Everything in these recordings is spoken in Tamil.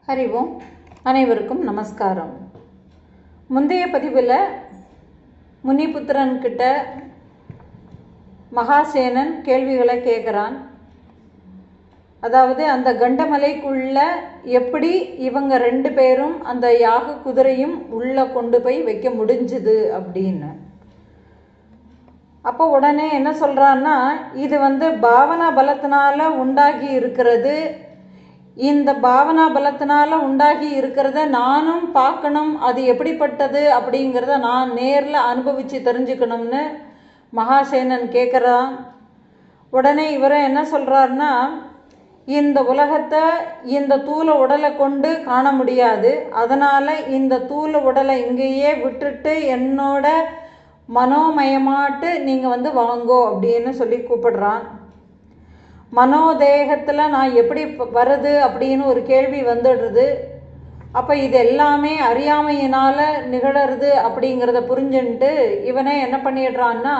ஹரி ஓம். அனைவருக்கும் நமஸ்காரம். முந்தைய பதிவில் முனிபுத்திரன்கிட்ட மகாசேனன் கேள்விகளை கேட்குறான். அதாவது அந்த கண்டமலைக்குள்ள எப்படி இவங்க 2 பேரும் அந்த யாக குதிரையும் உள்ளே கொண்டு போய் வைக்க முடிஞ்சுது அப்படின்னு. அப்போ உடனே என்ன சொல்கிறான்னா, இது பாவனா பலத்தினால உண்டாகி இருக்கிறது. இந்த பாவனா பலத்தினால உண்டாகி இருக்கிறத நானும் பார்க்கணும், அது எப்படிப்பட்டது அப்படிங்கிறத நான் நேரில் அனுபவித்து தெரிஞ்சுக்கணும்னு மகாசேனன் கேட்குறான். உடனே இவரை என்ன சொல்கிறாருன்னா, இந்த உலகத்தை இந்த தூல உடலை கொண்டு காண முடியாது, அதனால் இந்த தூல உடலை இங்கேயே விட்டுட்டு என்னோட மனோமயமாட்டு நீங்கள் வாங்கோ அப்படின்னு சொல்லி கூப்பிடுறான். மனோதேகத்தில் நான் எப்படி வருது அப்படின்னு ஒரு கேள்வி வந்துடுறது. அப்போ இது எல்லாமே அறியாமையினால் நிகழறது அப்படிங்கிறத புரிஞ்சுன்ட்டு இவனே என்ன பண்ணிடுறான்னா,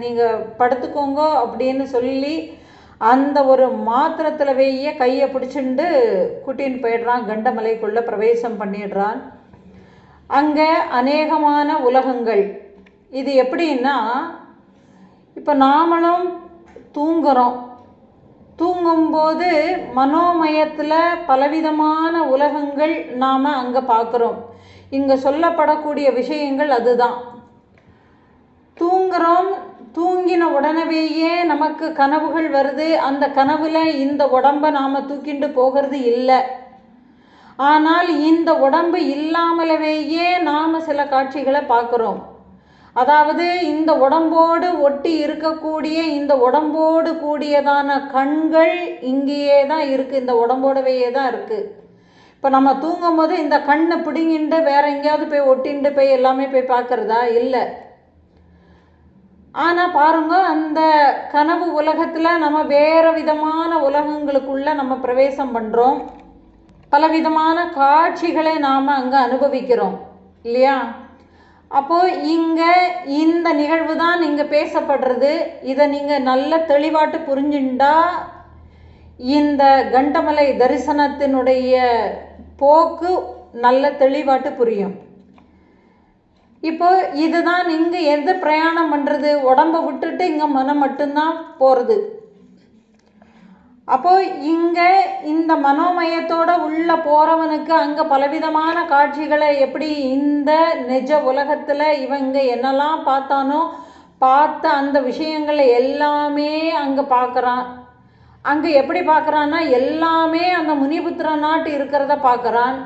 நீங்கள் படுத்துக்கோங்க அப்படின்னு சொல்லி அந்த ஒரு மாத்திரத்திலவேயே கையை பிடிச்சிண்டு கூட்டின்னு போயிடுறான். கண்டமலைக்குள்ளே பிரவேசம் பண்ணிடுறான். அங்கே அநேகமான உலகங்கள். இது எப்படின்னா, இப்போ நாமளும் தூங்குகிறோம். தூங்கும்போது மனோமயத்தில் பலவிதமான உலகங்கள் நாம் அங்கே பார்க்குறோம். இங்கே சொல்லப்படக்கூடிய விஷயங்கள் அதுதான். தூங்குகிறோம், தூங்கின உடனேயே நமக்கு கனவுகள் வருது. அந்த கனவில் இந்த உடம்பை நாம் தூக்கிண்டு போகிறது இல்லை. ஆனால் இந்த உடம்பு இல்லாமலவேயே நாம் சில காட்சிகளை பார்க்குறோம். அதாவது இந்த உடம்போடு ஒட்டி இருக்கக்கூடிய இந்த உடம்போடு கூடியதான கண்கள் இங்கேயே தான் இருக்குது, இந்த உடம்போடவே தான் இருக்குது. இப்போ நம்ம தூங்கும் போது இந்த கண்ணை பிடுங்கிண்டு வேற எங்கேயாவது போய் ஒட்டிண்டு போய் எல்லாமே போய் பார்க்குறதா? இல்லை. ஆனால் பாருங்க, அந்த கனவு உலகத்தில் நம்ம வேறு விதமான உலகங்களுக்குள்ளே நம்ம பிரவேசம் பண்ணுறோம். பலவிதமான காட்சிகளை நாம் அங்கே அனுபவிக்கிறோம் இல்லையா? அப்போது இங்கே இந்த நிகழ்வு தான் இங்கே பேசப்படுறது. இதை நீங்கள் நல்ல தெளிவாட்டு புரிஞ்சுண்டா இந்த கண்டமலை தரிசனத்தினுடைய போக்கு நல்ல தெளிவாட்டு புரியும். இப்போ இதுதான் இங்கே எது பிரயாணம் பண்ணுறது, உடம்பை விட்டுட்டு இங்கே மனம் மட்டும்தான் போகிறது. அப்போ இங்கே இந்த மனோமயத்தோட உள்ள போகிறவனுக்கு அங்கே பலவிதமான காட்சிகளை எப்படி இந்த நிஜ உலகத்தில் இவங்க என்னெல்லாம் பார்த்தானோ பார்த்த அந்த விஷயங்களை எல்லாமே அங்கே பார்க்குறான். அங்கே எப்படி பார்க்குறான்னா, எல்லாமே அந்த முனிபுத்திர நாட்டு இருக்கிறத பார்க்குறான்.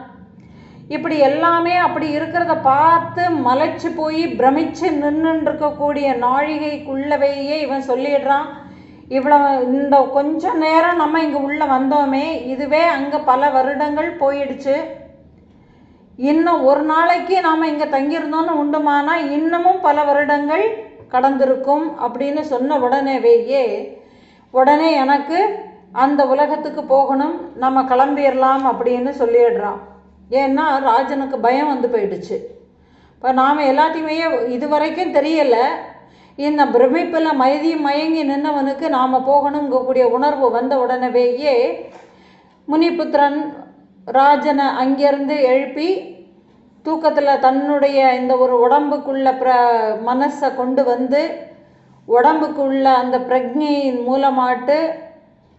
இப்படி எல்லாமே அப்படி இருக்கிறத பார்த்து மலைச்சு போய் பிரமிச்சு நின்றுருக்கக்கூடிய நாழிகைக்குள்ளவையே இவன் சொல்லிடுறான், இவ்வளோ இந்த கொஞ்ச நேரம் நம்ம இங்கே உள்ளே வந்தோமே, இதுவே அங்கே பல வருடங்கள் போயிடுச்சு. இன்னும் ஒரு நாளைக்கு நாம் இங்கே தங்கியிருந்தோன்னு உண்டுமானா இன்னமும் பல வருடங்கள் கடந்திருக்கும் அப்படின்னு சொன்ன உடனே எனக்கு அந்த உலகத்துக்கு போகணும், நம்ம கிளம்பிடலாம் அப்படின்னு சொல்லிடுறான். ஏன்னா ராஜனுக்கு பயம் வந்து போயிடுச்சு. இப்போ நாம் எல்லாத்தையுமே இது வரைக்கும் தெரியலை. இந்த பிரமிப்பில் மயங்கி நின்றவனுக்கு நாம் போகணுங்கக்கூடிய உணர்வு வந்த உடனேயே முனிபுத்திரன் ராஜனை அங்கேருந்து எழுப்பி தூக்கத்தில் தன்னுடைய இந்த ஒரு உடம்புக்குள்ள மனசை கொண்டு வந்து உடம்புக்குள்ள அந்த பிரக்ஞையின் மூலமாட்டு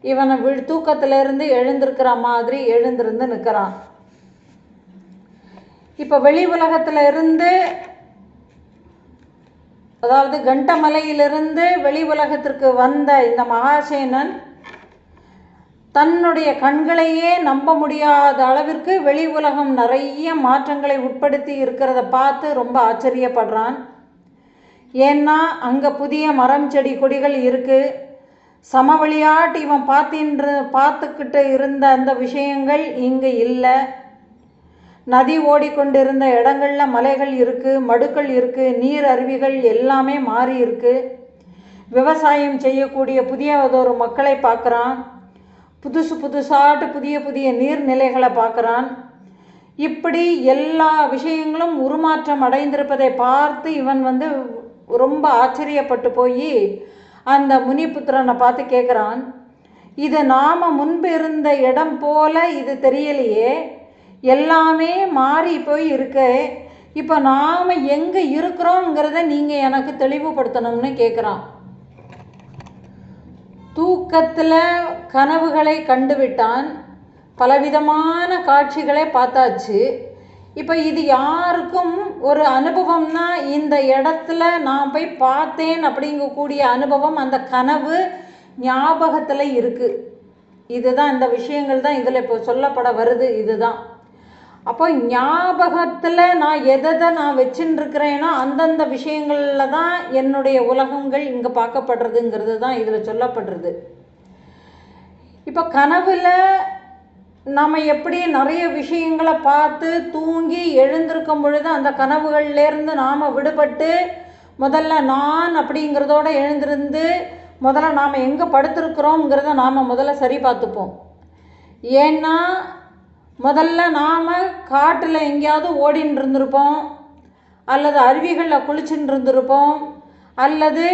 இவனை தூக்கத்திலிருந்து எழுந்திருக்கிற மாதிரி எழுந்திருந்து நிற்கிறான். இப்போ வெளி உலகத்தில் இருந்து, அதாவது கண்டமலையிலிருந்து வெளி உலகத்திற்கு வந்த இந்த மகாசேனன் தன்னுடைய கண்களையே நம்ப முடியாத அளவிற்கு வெளி உலகம் நிறைய மாற்றங்களை உட்படுத்தி இருக்கிறத பார்த்து ரொம்ப ஆச்சரியப்படுறான். ஏன்னா அங்கே புதிய மரம் செடி கொடிகள் இருக்குது. சமவெளியாட்டு இவன் பார்த்துக்கிட்டு இருந்த அந்த விஷயங்கள் இங்கே இல்லை. நதி ஓடிக்கொண்டிருந்த இடங்களில் மலைகள் இருக்குது, மடுக்கள் இருக்குது, நீர் அருவிகள் எல்லாமே மாறி இருக்குது. விவசாயம் செய்யக்கூடிய புதியதொரு மக்களை பார்க்குறான். புதுசாட்டு புதிய நீர்நிலைகளை பார்க்குறான். இப்படி எல்லா விஷயங்களும் உருமாற்றம் அடைந்திருப்பதை பார்த்து இவன் ரொம்ப ஆச்சரியப்பட்டு போய் அந்த முனிபுத்திரனை பார்த்து கேட்குறான், இது நாம் முன்பு இருந்த இடம் போல இது தெரியலையே, எல்லாமே மாறி போய் இருக்கு. இப்போ நாம் எங்கே இருக்கிறோங்கிறத நீங்கள் எனக்கு தெளிவுபடுத்தணும்னு கேட்குறான். தூக்கத்தில் கனவுகளை கண்டுவிட்டான், பலவிதமான காட்சிகளை பார்த்தாச்சு. இப்போ இது யாருக்கும் ஒரு அனுபவம்னா இந்த இடத்துல நான் போய் பார்த்தேன் அப்படிங்கக்கூடிய அனுபவம் அந்த கனவு ஞாபகத்தில் இருக்குது. இதுதான் இந்த விஷயங்கள் தான் இதில் இப்போ சொல்லப்பட வருது. இதுதான் அப்போ ஞாபகத்தில் நான் எதை நான் வச்சுன்னு இருக்கிறேனோ அந்தந்த விஷயங்களில் தான் என்னுடைய உலகங்கள் இங்கே பார்க்கப்படுறதுங்கிறது தான் இதில் சொல்லப்படுறது. இப்போ கனவில் நம்ம எப்படி நிறைய விஷயங்களை பார்த்து தூங்கி எழுந்திருக்கும் பொழுது அந்த கனவுகள்லேருந்து நாம் விடுபட்டு முதல்ல நான் அப்படிங்கிறதோடு எழுந்திருந்து முதல்ல நாம் எங்கே படுத்திருக்கிறோங்கிறத நாம் முதல்ல சரி பார்த்துப்போம். ஏன்னா முதல்ல நாம் காட்டில் எங்கேயாவது ஓடின்னு இருந்திருப்போம், அல்லது அருவிகளில் குளிச்சுட்டு இருந்திருப்போம், அல்லது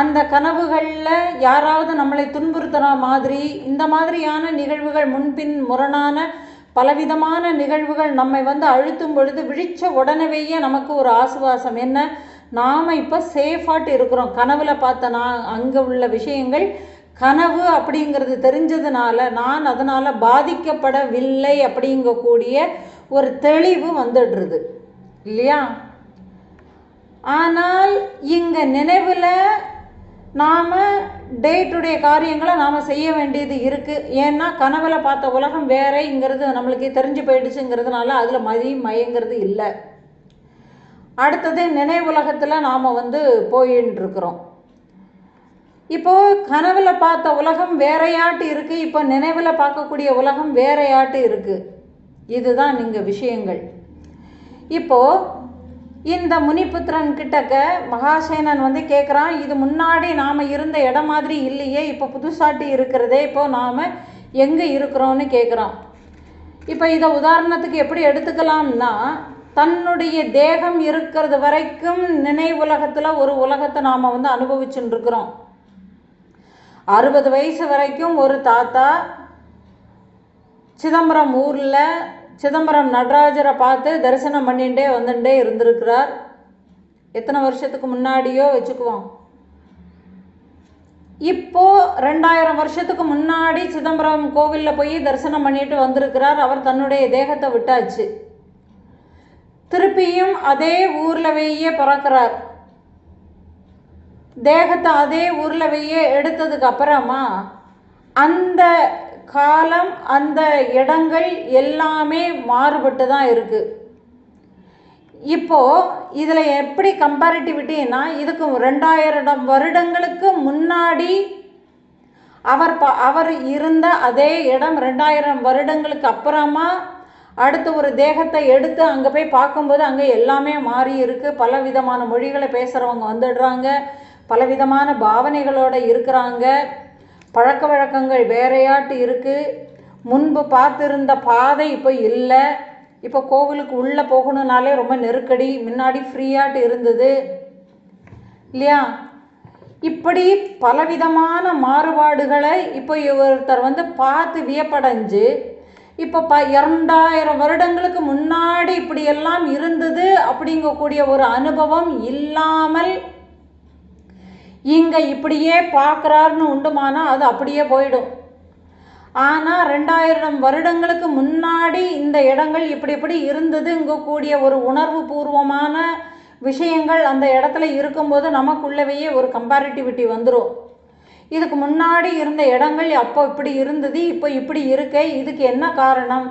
அந்த கனவுகளில் யாராவது நம்மளை துன்புறுத்துகிற மாதிரி இந்த மாதிரியான நிகழ்வுகள், முன்பின் முரணான பலவிதமான நிகழ்வுகள் நம்மை அழுத்தும் பொழுது விழிச்ச உடனேயே நமக்கு ஒரு ஆசுவாசம், என்ன நாம் இப்போ சேஃபாட்டு இருக்கிறோம். கனவில் பார்த்த நான் அங்கே உள்ள விஷயங்கள் கனவு அப்படிங்கிறது தெரிஞ்சதுனால நான் அதனால் பாதிக்கப்படவில்லை அப்படிங்கக்கூடிய ஒரு தெளிவு வந்துடுறது இல்லையா? ஆனால் இங்கே நினைவில் நாம் டே டு டே காரியங்களை நாம் செய்ய வேண்டியது இருக்குது. ஏன்னா கனவில் பார்த்த உலகம் வேறேங்கிறது நம்மளுக்கு தெரிஞ்சு போயிடுச்சுங்கிறதுனால அதில் மயங்கிறது இல்லை. அடுத்தது நினைவுலகத்தில் நாம் போயின்னு இருக்கிறோம். இப்போது கனவில் பார்த்த உலகம் வேறையாட்டு இருக்குது, இப்போ நினைவில் பார்க்கக்கூடிய உலகம் வேறையாட்டு இருக்குது. இதுதான் நீங்கள் விஷயங்கள். இப்போது இந்த முனிபுத்திரன் கிட்டக்க மகாசேனன் கேட்குறான், இது முன்னாடி நாம் இருந்த இடம் மாதிரி இல்லையே, இப்போ புதுசாட்டி இருக்கிறதே, இப்போது நாம் எங்கே இருக்கிறோன்னு கேட்குறான். இப்போ இதை உதாரணத்துக்கு எப்படி எடுத்துக்கலாம்னா, தன்னுடைய தேகம் இருக்கிறது வரைக்கும் நினைவுலகத்தில் ஒரு உலகத்தை நாம் அனுபவிச்சுட்டு இருக்கிறோம். 60 வயசு வரைக்கும் ஒரு தாத்தா சிதம்பரம் ஊரில் சிதம்பரம் நடராஜரை பார்த்து தரிசனம் பண்ணிகிட்டே வந்துட்டே இருந்திருக்கிறார். எத்தனை வருஷத்துக்கு முன்னாடியோ வச்சுக்குவோம். இப்போது 2000 வருஷத்துக்கு முன்னாடி சிதம்பரம் கோவிலில் போய் தரிசனம் பண்ணிட்டு வந்திருக்கிறார். அவர் தன்னுடைய தேகத்தை விட்டாச்சு. திருப்பியும் அதே ஊரில் வையே பிறக்கிறார். தேகத்தை அதே ஊரில் வையே எடுத்ததுக்கு அப்புறமா அந்த காலம் அந்த இடங்கள் எல்லாமே மாறுபட்டு தான் இருக்குது. இப்போது இதில் எப்படி கம்பேரிட்டிவிட்டின்னா, இதுக்கு 2000 வருடங்களுக்கு முன்னாடி அவர் இருந்த அதே இடம் 2000 வருடங்களுக்கு அப்புறமா அடுத்து ஒரு தேகத்தை எடுத்து அங்கே போய் பார்க்கும்போது அங்கே எல்லாமே மாறி இருக்குது. பல விதமான மொழிகளை பேசுகிறவங்க வந்துடுறாங்க, பலவிதமான பாவனைகளோடு இருக்கிறாங்க, பழக்க வழக்கங்கள் வேறையாட்டு இருக்குது. முன்பு பார்த்துருந்த பாதை இப்போ இல்லை. இப்போ கோவிலுக்கு உள்ளே போகணுன்னாலே ரொம்ப நெருக்கடி, முன்னாடி ஃப்ரீயாட்டு இருந்தது இல்லையா? இப்படி பலவிதமான மாறுபாடுகளை இப்போ ஒருத்தர் பார்த்து வியப்படைஞ்சு இப்போ 2000 வருடங்களுக்கு முன்னாடி இப்படியெல்லாம் இருந்தது அப்படிங்கக்கூடிய ஒரு அனுபவம் இல்லாமல் இங்கே இப்படியே பார்க்குறாருன்னு உண்டுமானா அது அப்படியே போயிடும். ஆனால் 2000 வருடங்களுக்கு முன்னாடி இந்த இடங்கள் இப்படி இப்படி இருந்ததுங்கக்கூடிய ஒரு உணர்வு பூர்வமான விஷயங்கள் அந்த இடத்துல இருக்கும்போது நமக்குள்ளவையே ஒரு கம்பேரிட்டிவிட்டி வந்துடும். இதுக்கு முன்னாடி இருந்த இடங்கள் அப்போ இப்படி இருந்தது, இப்போ இப்படி இருக்கே, இதுக்கு என்ன காரணம்?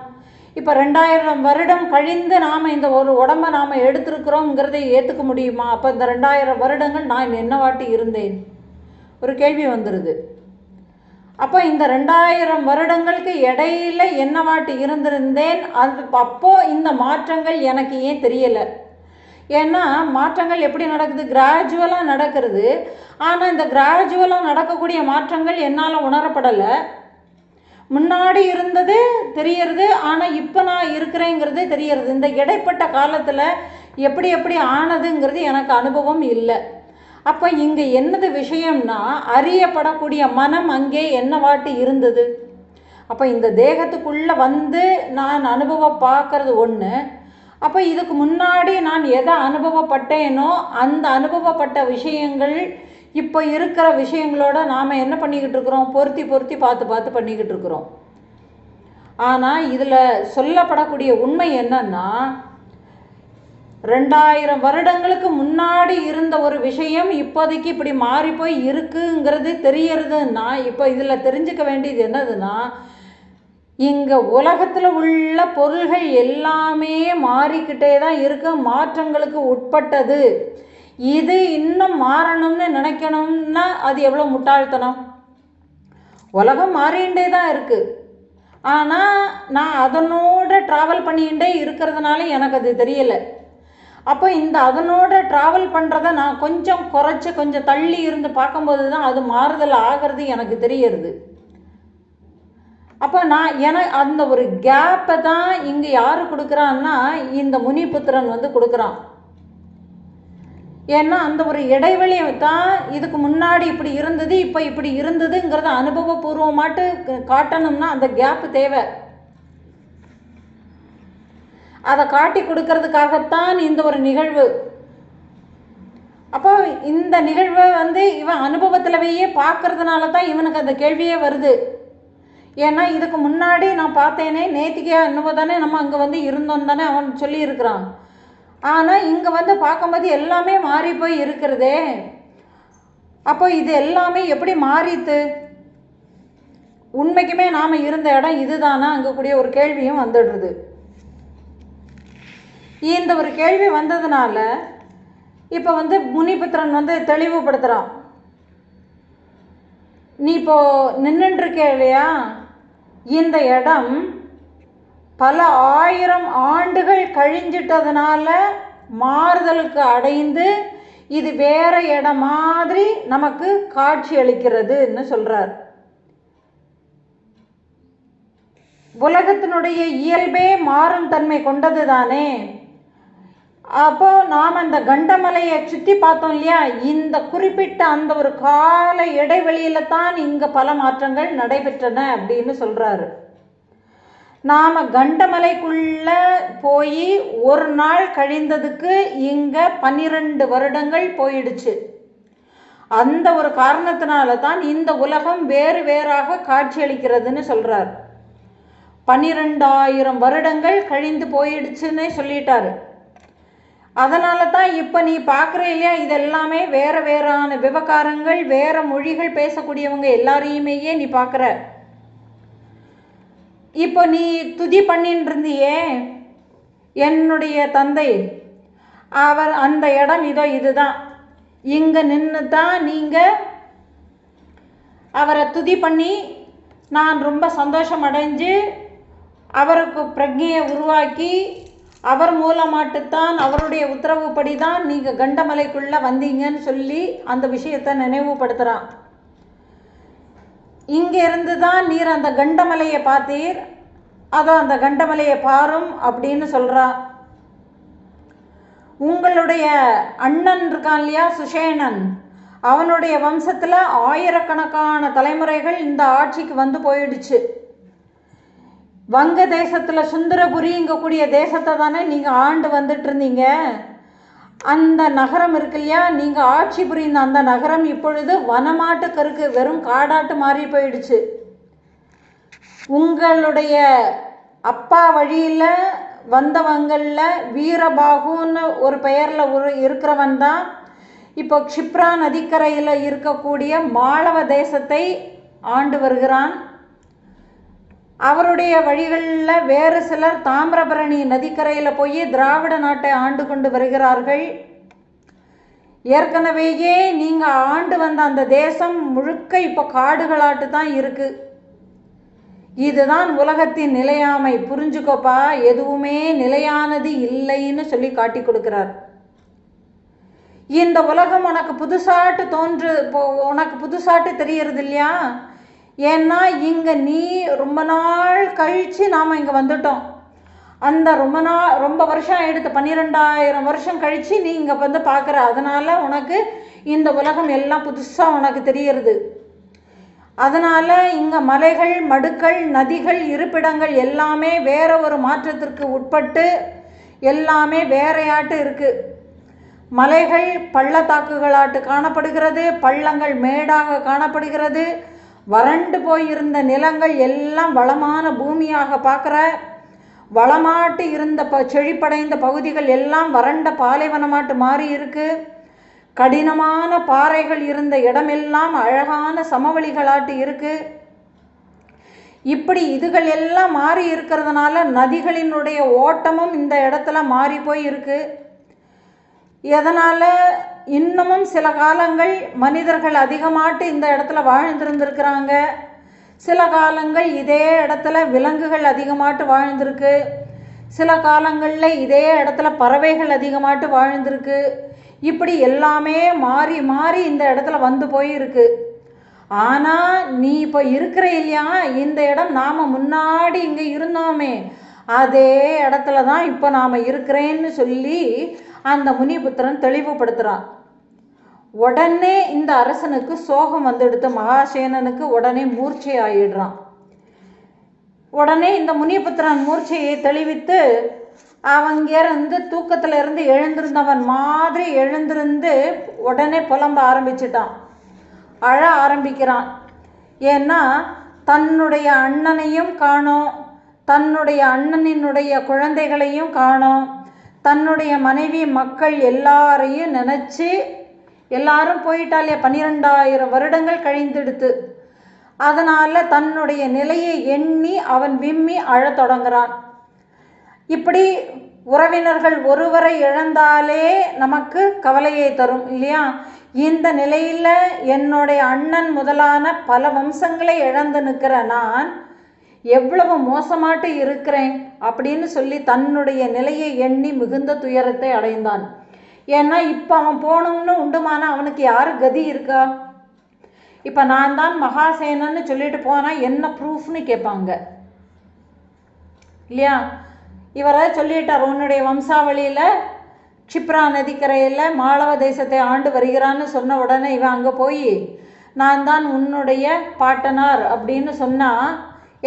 இப்போ 2000 வருடம் கழிந்து நாம் இந்த ஒரு உடம்பை நாம் எடுத்திருக்கிறோங்கிறதை ஏற்றுக்க முடியுமா? அப்போ இந்த 2000 வருடங்கள் நான் என்னவாட்டி இருந்தேன் ஒரு கேள்வி வந்துடுது. அப்போ இந்த 2000 வருடங்களுக்கு இடையில என்னவாட்டி இருந்திருந்தேன், அது அப்போது இந்த மாற்றங்கள் எனக்கு ஏன் தெரியலை? ஏன்னா மாற்றங்கள் எப்படி நடக்குது? கிராஜுவலாக நடக்கிறது. ஆனால் இந்த கிராஜுவலாக நடக்கக்கூடிய மாற்றங்கள் என்னால் உணரப்படலை. முன்னாடி இருந்தது தெரியறது, ஆனால் இப்போ நான் இருக்கிறேங்கிறது தெரியறது. இந்த இடைப்பட்ட காலத்தில் எப்படி எப்படி ஆனதுங்கிறது எனக்கு அனுபவம் இல்லை. அப்போ இங்கே என்னது விஷயம்னா, அறியப்படக்கூடிய மனம் அங்கே என்னவாட்டு இருந்தது. அப்போ இந்த தேகத்துக்குள்ளே வந்து நான் அனுபவம் பார்க்கறது ஒன்று. அப்போ இதுக்கு முன்னாடி நான் எதை அனுபவப்பட்டேனோ அந்த அனுபவப்பட்ட விஷயங்கள் இப்போ இருக்கிற விஷயங்களோட நாம் என்ன பண்ணிக்கிட்டு இருக்கிறோம், பொருத்தி பொருத்தி பார்த்து பார்த்து பண்ணிக்கிட்டு இருக்கிறோம். ஆனால் இதில் சொல்லப்படக்கூடிய உண்மை என்னன்னா, 2000 வருடங்களுக்கு முன்னாடி இருந்த ஒரு விஷயம் இப்போதைக்கு இப்படி மாறி போய் இருக்குங்கிறது தெரியறதுன்னா, இப்போ இதில் தெரிஞ்சுக்க வேண்டியது என்னதுன்னா, இங்கே உலகத்தில் உள்ள பொருள்கள் எல்லாமே மாறிக்கிட்டே தான் இருக்கு, மாற்றங்களுக்கு உட்பட்டது. இது இன்னும் மாறணும்னு நினைக்கணும்னா அது எவ்வளோ முட்டாள்தனம். உலகம் மாறிகிட்டே தான் இருக்குது. ஆனால் நான் அதனோட ட்ராவல் பண்ணிக்கிட்டே இருக்கிறதுனால எனக்கு அது தெரியலை. அப்போ இந்த அதனோட ட்ராவல் பண்ணுறத நான் கொஞ்சம் குறைச்சி கொஞ்சம் தள்ளி இருந்து பார்க்கும்போது தான் அது மாறுதல் ஆகிறது எனக்கு தெரியறது. அப்போ அந்த ஒரு கேப்பை தான் இங்கே யார் கொடுக்குறான்னா, இந்த முனிபுத்திரன் வந்து கொடுக்குறான். ஏன்னா அந்த ஒரு இடைவெளி தான் இதுக்கு முன்னாடி இப்படி இருந்தது, இப்போ இப்படி இருந்ததுங்கிறத அனுபவபூர்வமாட்டு காட்டணும்னா அந்த கேப்பு தேவை. அதை காட்டி கொடுக்கறதுக்காகத்தான் இந்த ஒரு நிகழ்வு. அப்போ இந்த நிகழ்வை வந்து இவன் அனுபவத்திலவையே பார்க்கறதுனால தான் இவனுக்கு அந்த கேள்வியே வருது. ஏன்னா இதுக்கு முன்னாடி நான் பார்த்தேனே, நேத்திக்கே என்னவோ தானே நம்ம அங்கே வந்து இருந்தோம் தானே அவன் சொல்லியிருக்கிறான். ஆனால் இங்கே வந்து பார்க்கும்போது எல்லாமே மாறி போய் இருக்கிறதே. அப்போ இது எல்லாமே எப்படி மாறித்து, உண்மைக்குமே நாம் இருந்த இடம் இதுதானா அங்கக்கூடிய ஒரு கேள்வியும் வந்துடுறது. இந்த ஒரு கேள்வி வந்ததுனால இப்போ வந்து முனிபுத்திரன் வந்து தெளிவுபடுத்துகிறான். நீ இப்போ நின்றுருக்கே இல்லையா, இந்த இடம் பல 1000 ஆண்டுகள் கழிஞ்சிட்டதுனால மாறுதலுக்கு அடைந்து இது வேற இடம் மாதிரி நமக்கு காட்சி அளிக்கிறதுன்னு சொல்றார். உலகத்தினுடைய இயல்பே மாறும் தன்மை கொண்டது தானே. அப்போ நாம் அந்த கண்டமலையை சுற்றி பார்த்தோம் இல்லையா, இந்த குறிப்பிட்ட அந்த ஒரு கால இடைவெளியில தான் இங்கே பல மாற்றங்கள் நடைபெற்றன அப்படின்னு சொல்றாரு. நாம் கண்டமலைக்குள்ள போய் ஒரு நாள் கழிந்ததுக்கு இங்கே 12 வருடங்கள் போயிடுச்சு. அந்த ஒரு காரணத்தினால தான் இந்த உலகம் வேறு வேறாக காட்சியளிக்கிறதுன்னு சொல்றார். 12,000 வருடங்கள் கழிந்து போயிடுச்சுன்னு சொல்லிட்டாரு. அதனால தான் இப்போ நீ பார்க்குற இல்லையா, இதெல்லாமே வேற வேறான விவகாரங்கள், வேற மொழிகள் பேசக்கூடியவங்க எல்லாரையுமே நீ பார்க்குற. இப்போ நீ துதி பண்ணின்னு இருந்தியே என்னுடைய தந்தை, அவர் அந்த இடம் இதோ இதுதான், இங்கே நின்று தான் நீங்கள் அவரை துதி பண்ணி நான் ரொம்ப சந்தோஷம் அடைஞ்சு அவருக்கு பிரஜையை உருவாக்கி அவர் மூலமாட்டுத்தான் அவருடைய உத்தரவுப்படி தான் நீங்கள் கண்டமலைக்குள்ளே வந்தீங்கன்னு சொல்லி அந்த விஷயத்தை நினைவுபடுத்துகிறான். இங்கே இருந்து தான் நீர் அந்த கண்டமலையை பார்த்தீர், அதோ அந்த கண்டமலையை பாரும் அப்படின்னு சொல்கிறா. உங்களுடைய அண்ணன் இருக்கான் இல்லையா சுஷேணன், அவனுடைய வம்சத்தில் 1000கணக்கான தலைமுறைகள் இந்த ஆட்சிக்கு வந்து போயிடுச்சு. வங்க தேசத்தில் சுந்தரபுரிங்கக்கூடிய தேசத்தை தானே நீங்கள் ஆண்டு வந்துட்டு இருந்தீங்க. அந்த நகரம் இருக்கு இல்லையா, நீங்கள் ஆட்சி புரிந்த அந்த நகரம் இப்பொழுது வனமாட்டுக்கு இருக்கு, வெறும் காடாட்டு மாறி போயிடுச்சு. உங்களுடைய அப்பா வழியில் வந்தவங்களில் வீரபாகுன்னு ஒரு பெயரில் இருக்கிறவன் தான் இப்போ க்ஷிப்ரா நதிக்கரையில் இருக்கக்கூடிய மாளவ தேசத்தை ஆண்டு வருகிறான். அவருடைய வழிகளில் வேறு சிலர் தாமிரபரணி நதிக்கரையில் போய் திராவிட நாட்டை ஆண்டு கொண்டு வருகிறார்கள். ஏற்கனவேயே நீங்கள் ஆண்டு வந்த அந்த தேசம் முழுக்க இப்போ காடுகளாட்டு தான் இருக்கு. இதுதான் உலகத்தின் நிலையாமை, புரிஞ்சுக்கோப்பா, எதுவுமே நிலையானது இல்லைன்னு சொல்லி காட்டி கொடுக்கிறார். இந்த உலகம் உனக்கு புதுசாட்டு தெரியறது இல்லையா? ஏன்னா இங்கே நீ ரொம்ப நாள் கழித்து நாம் இங்கே வந்துட்டோம். அந்த ரொம்ப வருஷம் எடுத்து 12,000 வருஷம் கழித்து நீ இங்கே வந்து பார்க்குற. அதனால் உனக்கு இந்த உலகம் எல்லாம் புதுசாக உனக்கு தெரியறது. அதனால் இங்கே மலைகள், மடுக்கள், நதிகள், இருப்பிடங்கள் எல்லாமே வேற ஒரு மாற்றத்திற்கு உட்பட்டு எல்லாமே வேறையாட்டு இருக்குது. மலைகள் பள்ளத்தாக்குகளாட்டு காணப்படுகிறது, பள்ளங்கள் மேடாக காணப்படுகிறது, வறண்டு போயிருந்த நிலங்கள் எல்லாம் வளமான பூமியாக பார்க்குற, வளமாட்டு இருந்த செழிப்படைந்த பகுதிகள் எல்லாம் வறண்ட பாலைவனமாட்டு மாறி இருக்கு. கடினமான பாறைகள் இருந்த இடமெல்லாம் அழகான சமவெளிகளாட்டு இருக்கு. இப்படி இதுகள் எல்லாம் மாறி இருக்கிறதுனால நதிகளினுடைய ஓட்டமும் இந்த இடத்துல மாறி போய் இருக்கு. எதனால் இன்னமும் சில காலங்கள் மனிதர்கள் அதிகமாட்டு இந்த இடத்துல வாழ்ந்திருந்திருக்கிறாங்க. சில காலங்கள் இதே இடத்துல விலங்குகள் அதிகமாட்டு வாழ்ந்திருக்கு. சில காலங்களில் இதே இடத்துல பறவைகள் அதிகமாட்டு வாழ்ந்திருக்கு. இப்படி எல்லாமே மாறி மாறி இந்த இடத்துல வந்து போயிருக்கு. ஆனால் நீ இப்போ இருக்கிற இல்லையா, இந்த இடம் நாம் முன்னாடி இங்கே இருந்தோமே அதே இடத்துல தான் இப்போ நாம் இருக்கிறேன்னு சொல்லி அந்த முனிபுத்திரன் தெளிவுபடுத்துகிறான். உடனே இந்த அரசனுக்கு சோகம் வந்துடுத்து. மகாசேனனுக்கு உடனே மூர்ச்சை ஆயிடுறான். உடனே இந்த முனிபுத்திரன் மூர்ச்சையை தெளிவித்து அவங்கிருந்து தூக்கத்தில் இருந்து எழுந்திருந்தவன் மாதிரி எழுந்திருந்து உடனே புலம்ப ஆரம்பிச்சிட்டான், அழ ஆரம்பிக்கிறான். ஏன்னா தன்னுடைய அண்ணனையும் காணோம், தன்னுடைய அண்ணனினுடைய குழந்தைகளையும் காணோம், தன்னுடைய மனைவி மக்கள் எல்லாரையும் நினச்சி எல்லாரும் போயிட்டாலே 12,000 வருடங்கள் கழிந்தெடுத்து. அதனால் தன்னுடைய நிலையை எண்ணி அவன் விம்மி அழத் தொடங்குறான். இப்படி உறவினர்கள் ஒருவரை இழந்தாலே நமக்கு கவலையை தரும் இல்லையா? இந்த நிலையில் என்னுடைய அண்ணன் முதலான பல வம்சங்களை இழந்து நிற்கிற நான் எவ்வளவு மோசமாட்டு இருக்கிறேன் அப்படின்னு சொல்லி தன்னுடைய நிலையை எண்ணி மிகுந்த துயரத்தை அடைந்தான். ஏன்னா இப்போ அவன் போகணும்னு உண்டுமானா அவனுக்கு யார் கதி இருக்கா? இப்போ நான் தான் மகாசேனன்னு சொல்லிட்டு போனால் என்ன ப்ரூஃப்னு கேட்பாங்க இல்லையா? இவரை சொல்லிட்டார், உன்னுடைய வம்சாவளியில் க்ஷிப்ரா நதிக்கரையில் மாளவ தேசத்தை ஆண்டு வருகிறான்னு சொன்ன உடனே இவன் அங்கே போய் நான் தான் உன்னுடைய பாட்டனார் அப்படின்னு சொன்னால்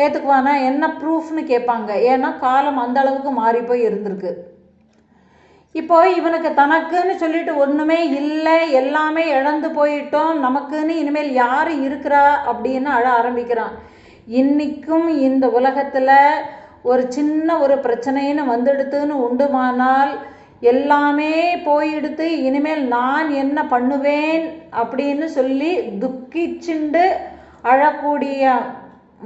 ஏற்றுக்குவானா? என்ன ப்ரூஃப்னு கேட்பாங்க. ஏன்னா காலம் அந்த அளவுக்கு மாறி போய் இருந்திருக்கு. இப்போ இவனுக்கு தனக்குன்னு சொல்லிட்டு ஒன்றுமே இல்லை, எல்லாமே இழந்து போயிட்டோம், நமக்குன்னு இனிமேல் யார் இருக்கிறா அப்படின்னு அழ ஆரம்பிக்கிறான். இன்றைக்கும் இந்த உலகத்தில் ஒரு சின்ன ஒரு பிரச்சனைன்னு வந்துடுத்துன்னு உண்டுமானால் எல்லாமே போயிடுத்து, இனிமேல் நான் என்ன பண்ணுவேன் அப்படின்னு சொல்லி துக்கிச்சுண்டு அழக்கூடிய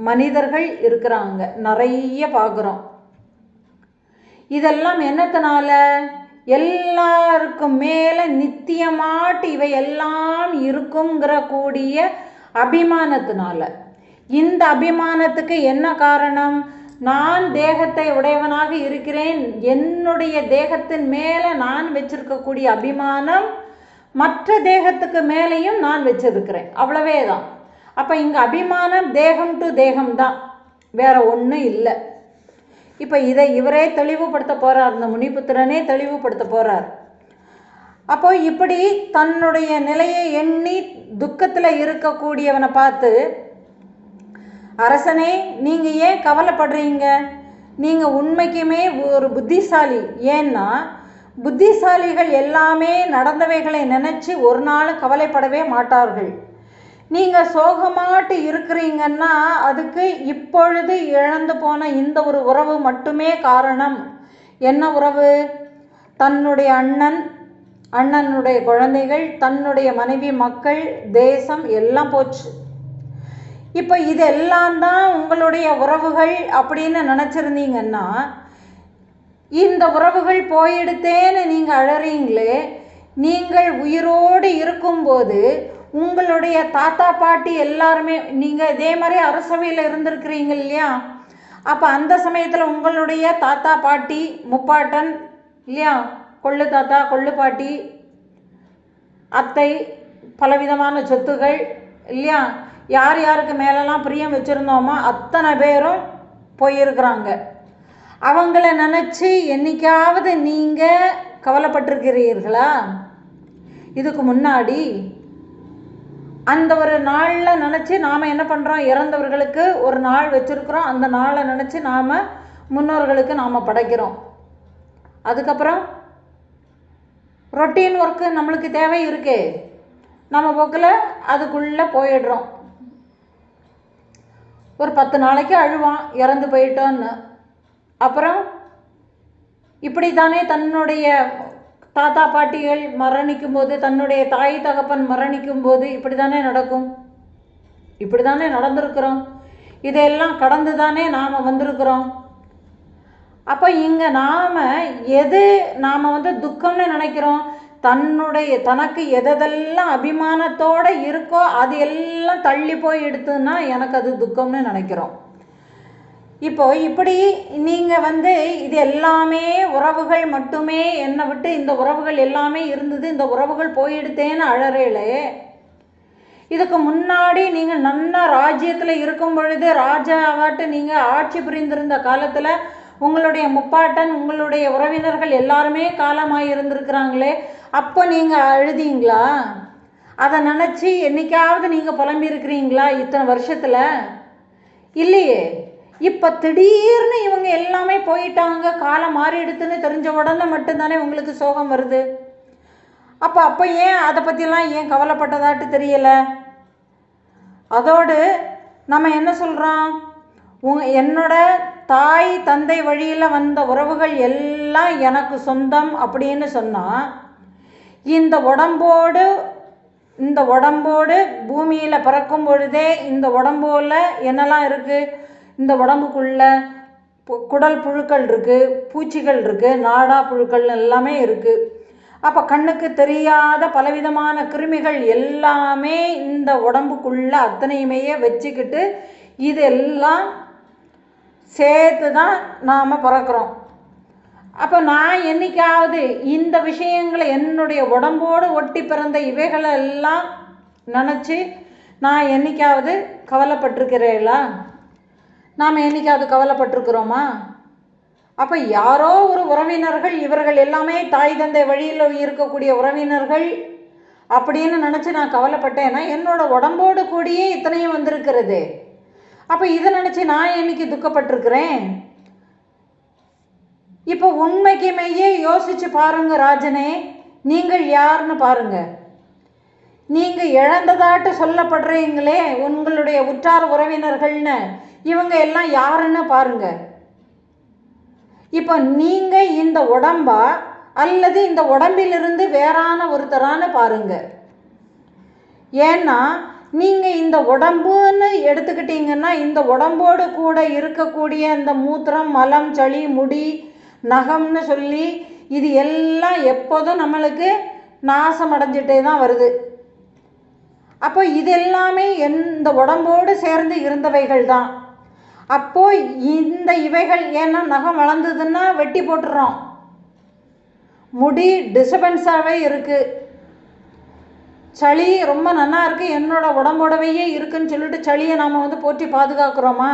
மனிதர்கள் இருக்கிறாங்க, நிறைய பார்க்குறோம். இதெல்லாம் என்னத்தினால? எல்லாருக்கும் மேலே நித்தியமாட்டு இவை எல்லாம் இருக்குங்கிற கூடிய அபிமானத்தினால. இந்த அபிமானத்துக்கு என்ன காரணம்? நான் தேகத்தை உடையவனாக இருக்கிறேன், என்னுடைய தேகத்தின் மேலே நான் வச்சிருக்கக்கூடிய அபிமானம் மற்ற தேகத்துக்கு மேலேயும் நான் வச்சிருக்கிறேன், அவ்வளவே தான். அப்போ இங்கே அபிமானம் தேகம் டு தேகம்தான், வேற ஒன்றும் இல்லை. இப்போ இதை இவரே தெளிவுபடுத்த போகிறார், இந்த முனிபுத்திரனே தெளிவுபடுத்த போகிறார். அப்போ இப்படி தன்னுடைய நிலையை எண்ணி துக்கத்தில் இருக்கக்கூடியவனை பார்த்து, அரசனே நீங்கள் ஏன் கவலைப்படுறீங்க? நீங்கள் உண்மைக்குமே ஒரு புத்திசாலி. ஏன்னா புத்திசாலிகள் எல்லாமே நடந்தவைகளை நினச்சி ஒரு நாள் கவலைப்படவே மாட்டார்கள். நீங்கள் சோகமாட்டு இருக்கிறீங்கன்னா அதுக்கு இப்பொழுது இழந்து போன இந்த ஒரு உறவு மட்டுமே காரணம். என்ன உறவு? தன்னுடைய அண்ணன், அண்ணனுடைய குழந்தைகள், தன்னுடைய மனைவி மக்கள், தேசம் எல்லாம் போச்சு. இப்போ இதெல்லாம் தான் உங்களுடைய உறவுகள் அப்படின்னு நினச்சிருந்தீங்கன்னா இந்த உறவுகள் போயிடுத்தேன்னு நீங்கள் அழறீங்களே. நீங்கள் உயிரோடு இருக்கும்போது உங்களுடைய தாத்தா பாட்டி எல்லாருமே, நீங்கள் இதே மாதிரி அரசவையில் இருந்திருக்கிறீங்க இல்லையா? அப்போ அந்த சமயத்தில் உங்களுடைய தாத்தா பாட்டி முப்பாட்டன் இல்லையா, கொள்ளு தாத்தா கொள்ளு பாட்டி அத்தை பலவிதமான சொத்துகள் இல்லையா, யார் யாருக்கு மேலெல்லாம் பிரியம் வச்சுருந்தோமோ அத்தனை பேரும் போயிருக்கிறாங்க. அவங்கள நினச்சி என்னைக்காவது நீங்கள் கவலைப்பட்டிருக்கிறீர்களா? இதுக்கு முன்னாடி அந்த ஒரு நாளில் நினச்சி நாம் என்ன பண்ணுறோம், இறந்தவர்களுக்கு ஒரு நாள் வச்சுருக்குறோம், அந்த நாளை நினச்சி நாம் முன்னோர்களுக்கு நாம் படைக்கிறோம். அதுக்கப்புறம் ரொட்டீன் ஒர்க்கு நம்மளுக்கு தேவை இருக்கே, நம்ம போக்கில் அதுக்குள்ளே போயிடுறோம். ஒரு 10 நாளைக்கு அழுவான் இறந்து போயிட்டோன்னு. அப்புறம் இப்படி தானே தன்னுடைய தாத்தா பாட்டிகள் மரணிக்கும் போது, தன்னுடைய தாய் தகப்பன் மரணிக்கும் போது இப்படி தானே நடக்கும், இப்படி தானே நடந்திருக்கிறோம். இதையெல்லாம் கடந்து தானே நாம் வந்திருக்கிறோம். அப்போ இங்கே நாம் நாம் துக்கம்னு நினைக்கிறோம், தனக்கு எதெல்லாம் அபிமானத்தோடு இருக்கோ அது எல்லாம் தள்ளி போய் எடுத்துன்னா எனக்கு அது துக்கம்னு நினைக்கிறோம். இப்போ இப்படி நீங்கள் இது எல்லாமே உறவுகள் மட்டுமே, என்னை விட்டு இந்த உறவுகள் எல்லாமே இருந்தது, இந்த உறவுகள் போயிடுத்தேன்னு அழறேளே. இதுக்கு முன்னாடி நீங்கள் நல்ல ராஜ்யத்தில் இருக்கும் பொழுது, ராஜாவாட்டு நீங்கள் ஆட்சி புரிந்திருந்த காலத்தில் உங்களுடைய முப்பாட்டன் உங்களுடைய உறவினர்கள் எல்லாருமே காலமாக இருந்திருக்கிறாங்களே, அப்போ நீங்கள் அழுதிங்களா? அதை நினச்சி என்னைக்காவது நீங்கள் புலம்பியிருக்கிறீங்களா இத்தனை வருஷத்தில்? இல்லையே. இப்போ திடீர்னு இவங்க எல்லாமே போயிட்டாங்க, காலம் மாறிடுத்துன்னு தெரிஞ்ச உடனே மட்டும்தானே உங்களுக்கு சோகம் வருது. அப்போ ஏன் அதை பற்றிலாம் ஏன் கவலைப்பட்டதாட்டு தெரியலை? அதோடு நம்ம என்ன சொல்கிறோம், என்னோட தாய் தந்தை வழியில் வந்த உறவுகள் எல்லாம் எனக்கு சொந்தம் அப்படின்னு சொன்னால், இந்த உடம்போடு பூமியில் பிறக்கும் பொழுதே இந்த உடம்போல என்னெல்லாம் இருக்குது, இந்த உடம்புக்குள்ள குடல் புழுக்கள் இருக்குது, பூச்சிகள் இருக்குது, நாடா புழுக்கள் எல்லாமே இருக்குது. அப்போ கண்ணுக்கு தெரியாத பலவிதமான கிருமிகள் எல்லாமே இந்த உடம்புக்குள்ள அத்தனையுமே வச்சுக்கிட்டு இதெல்லாம் சேர்த்து தான் நாம் பிறக்கிறோம். அப்போ நான் என்னைக்காவது இந்த விஷயங்களை என்னுடைய உடம்போடு ஒட்டி பிறந்த இவைகளெல்லாம் நினச்சி நான் என்னைக்காவது கவலைப்பட்டிருக்கிறேளா? நாம் என்னைக்காவது கவலைப்பட்டிருக்கிறோமா? அப்போ யாரோ ஒரு உறவினர்கள், இவர்கள் எல்லாமே தாய் தந்தை வழியில் இருக்கக்கூடிய உறவினர்கள் அப்படின்னு நினச்சி நான் கவலைப்பட்டேன்னா என்னோட உடம்போடு கூடியே இத்தனையும் வந்திருக்கிறது. அப்போ இதை நினச்சி நான் என்னைக்கு துக்கப்பட்டிருக்கிறேன்? இப்போ உண்மைக்குமையே யோசிச்சு பாருங்க ராஜனே, நீங்கள் யாருன்னு பாருங்க. நீங்கள் இழந்ததாட்டு சொல்லப்படுறீங்களே உங்களுடைய உற்றார உறவினர்கள்னு, இவங்க எல்லாம் யாருன்னு பாருங்க. இப்போ நீங்கள் இந்த உடம்பா அல்லது இந்த உடம்பிலிருந்து வேறான ஒருத்தரான்னு பாருங்க. ஏன்னா நீங்கள் இந்த உடம்புன்னு எடுத்துக்கிட்டீங்கன்னா இந்த உடம்போடு கூட இருக்கக்கூடிய இந்த மூத்திரம், மலம், சளி, முடி, நகம்னு சொல்லி இது எல்லாம் எப்போதும் நம்மளுக்கு நாசம் அடைஞ்சிட்டே தான் வருது. அப்போ இது எல்லாமே இந்த உடம்போடு சேர்ந்து இருந்தவைகள் தான். அப்போ இந்த இவைகள் ஏன்னா நகம் வளர்ந்ததுன்னா வெட்டி போட்டுறோம், முடி டிஸ்டர்பன்ஸாகவே இருக்குது, சளி ரொம்ப நல்லா இருக்குது என்னோட உடம்போடவையே இருக்குன்னு சொல்லிட்டு சளியை நாம் போற்றி பாதுகாக்கிறோமா?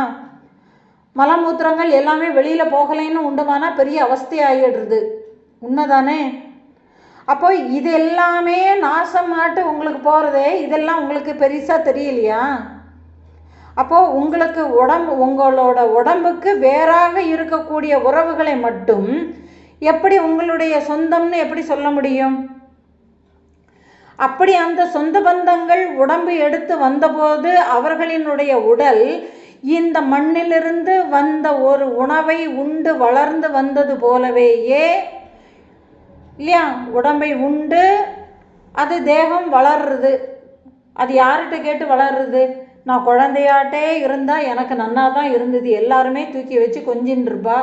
மலமூத்திரங்கள் எல்லாமே வெளியில் போகலைன்னு உண்டுமானா பெரிய அவஸ்தையாகிடுறது. உண்மைதானே? அப்போ இது எல்லாமே நாசமாட்டு உங்களுக்கு போகிறதே, இதெல்லாம் உங்களுக்கு பெருசாக தெரியலையா? அப்போது உங்களுக்கு உங்களோட உடம்புக்கு வேறாக இருக்கக்கூடிய உறவுகளை மட்டும் எப்படி உங்களுடைய சொந்தம்னு எப்படி சொல்ல முடியும்? அப்படி அந்த சொந்த பந்தங்கள் உடம்பு எடுத்து வந்தபோது அவர்களினுடைய உடல் இந்த மண்ணிலிருந்து வந்த ஒரு உணவை உண்டு வளர்ந்து வந்தது போலவேயே இல்லையா, உடம்பை உண்டு அது தேகம் வளர்றது. அது யார்கிட்ட கேட்டு வளர்றது? நான் குழந்தையாட்டே இருந்தால் எனக்கு நன்னா தான் இருந்தது, எல்லாருமே தூக்கி வச்சு கொஞ்சின்னு இருப்பா.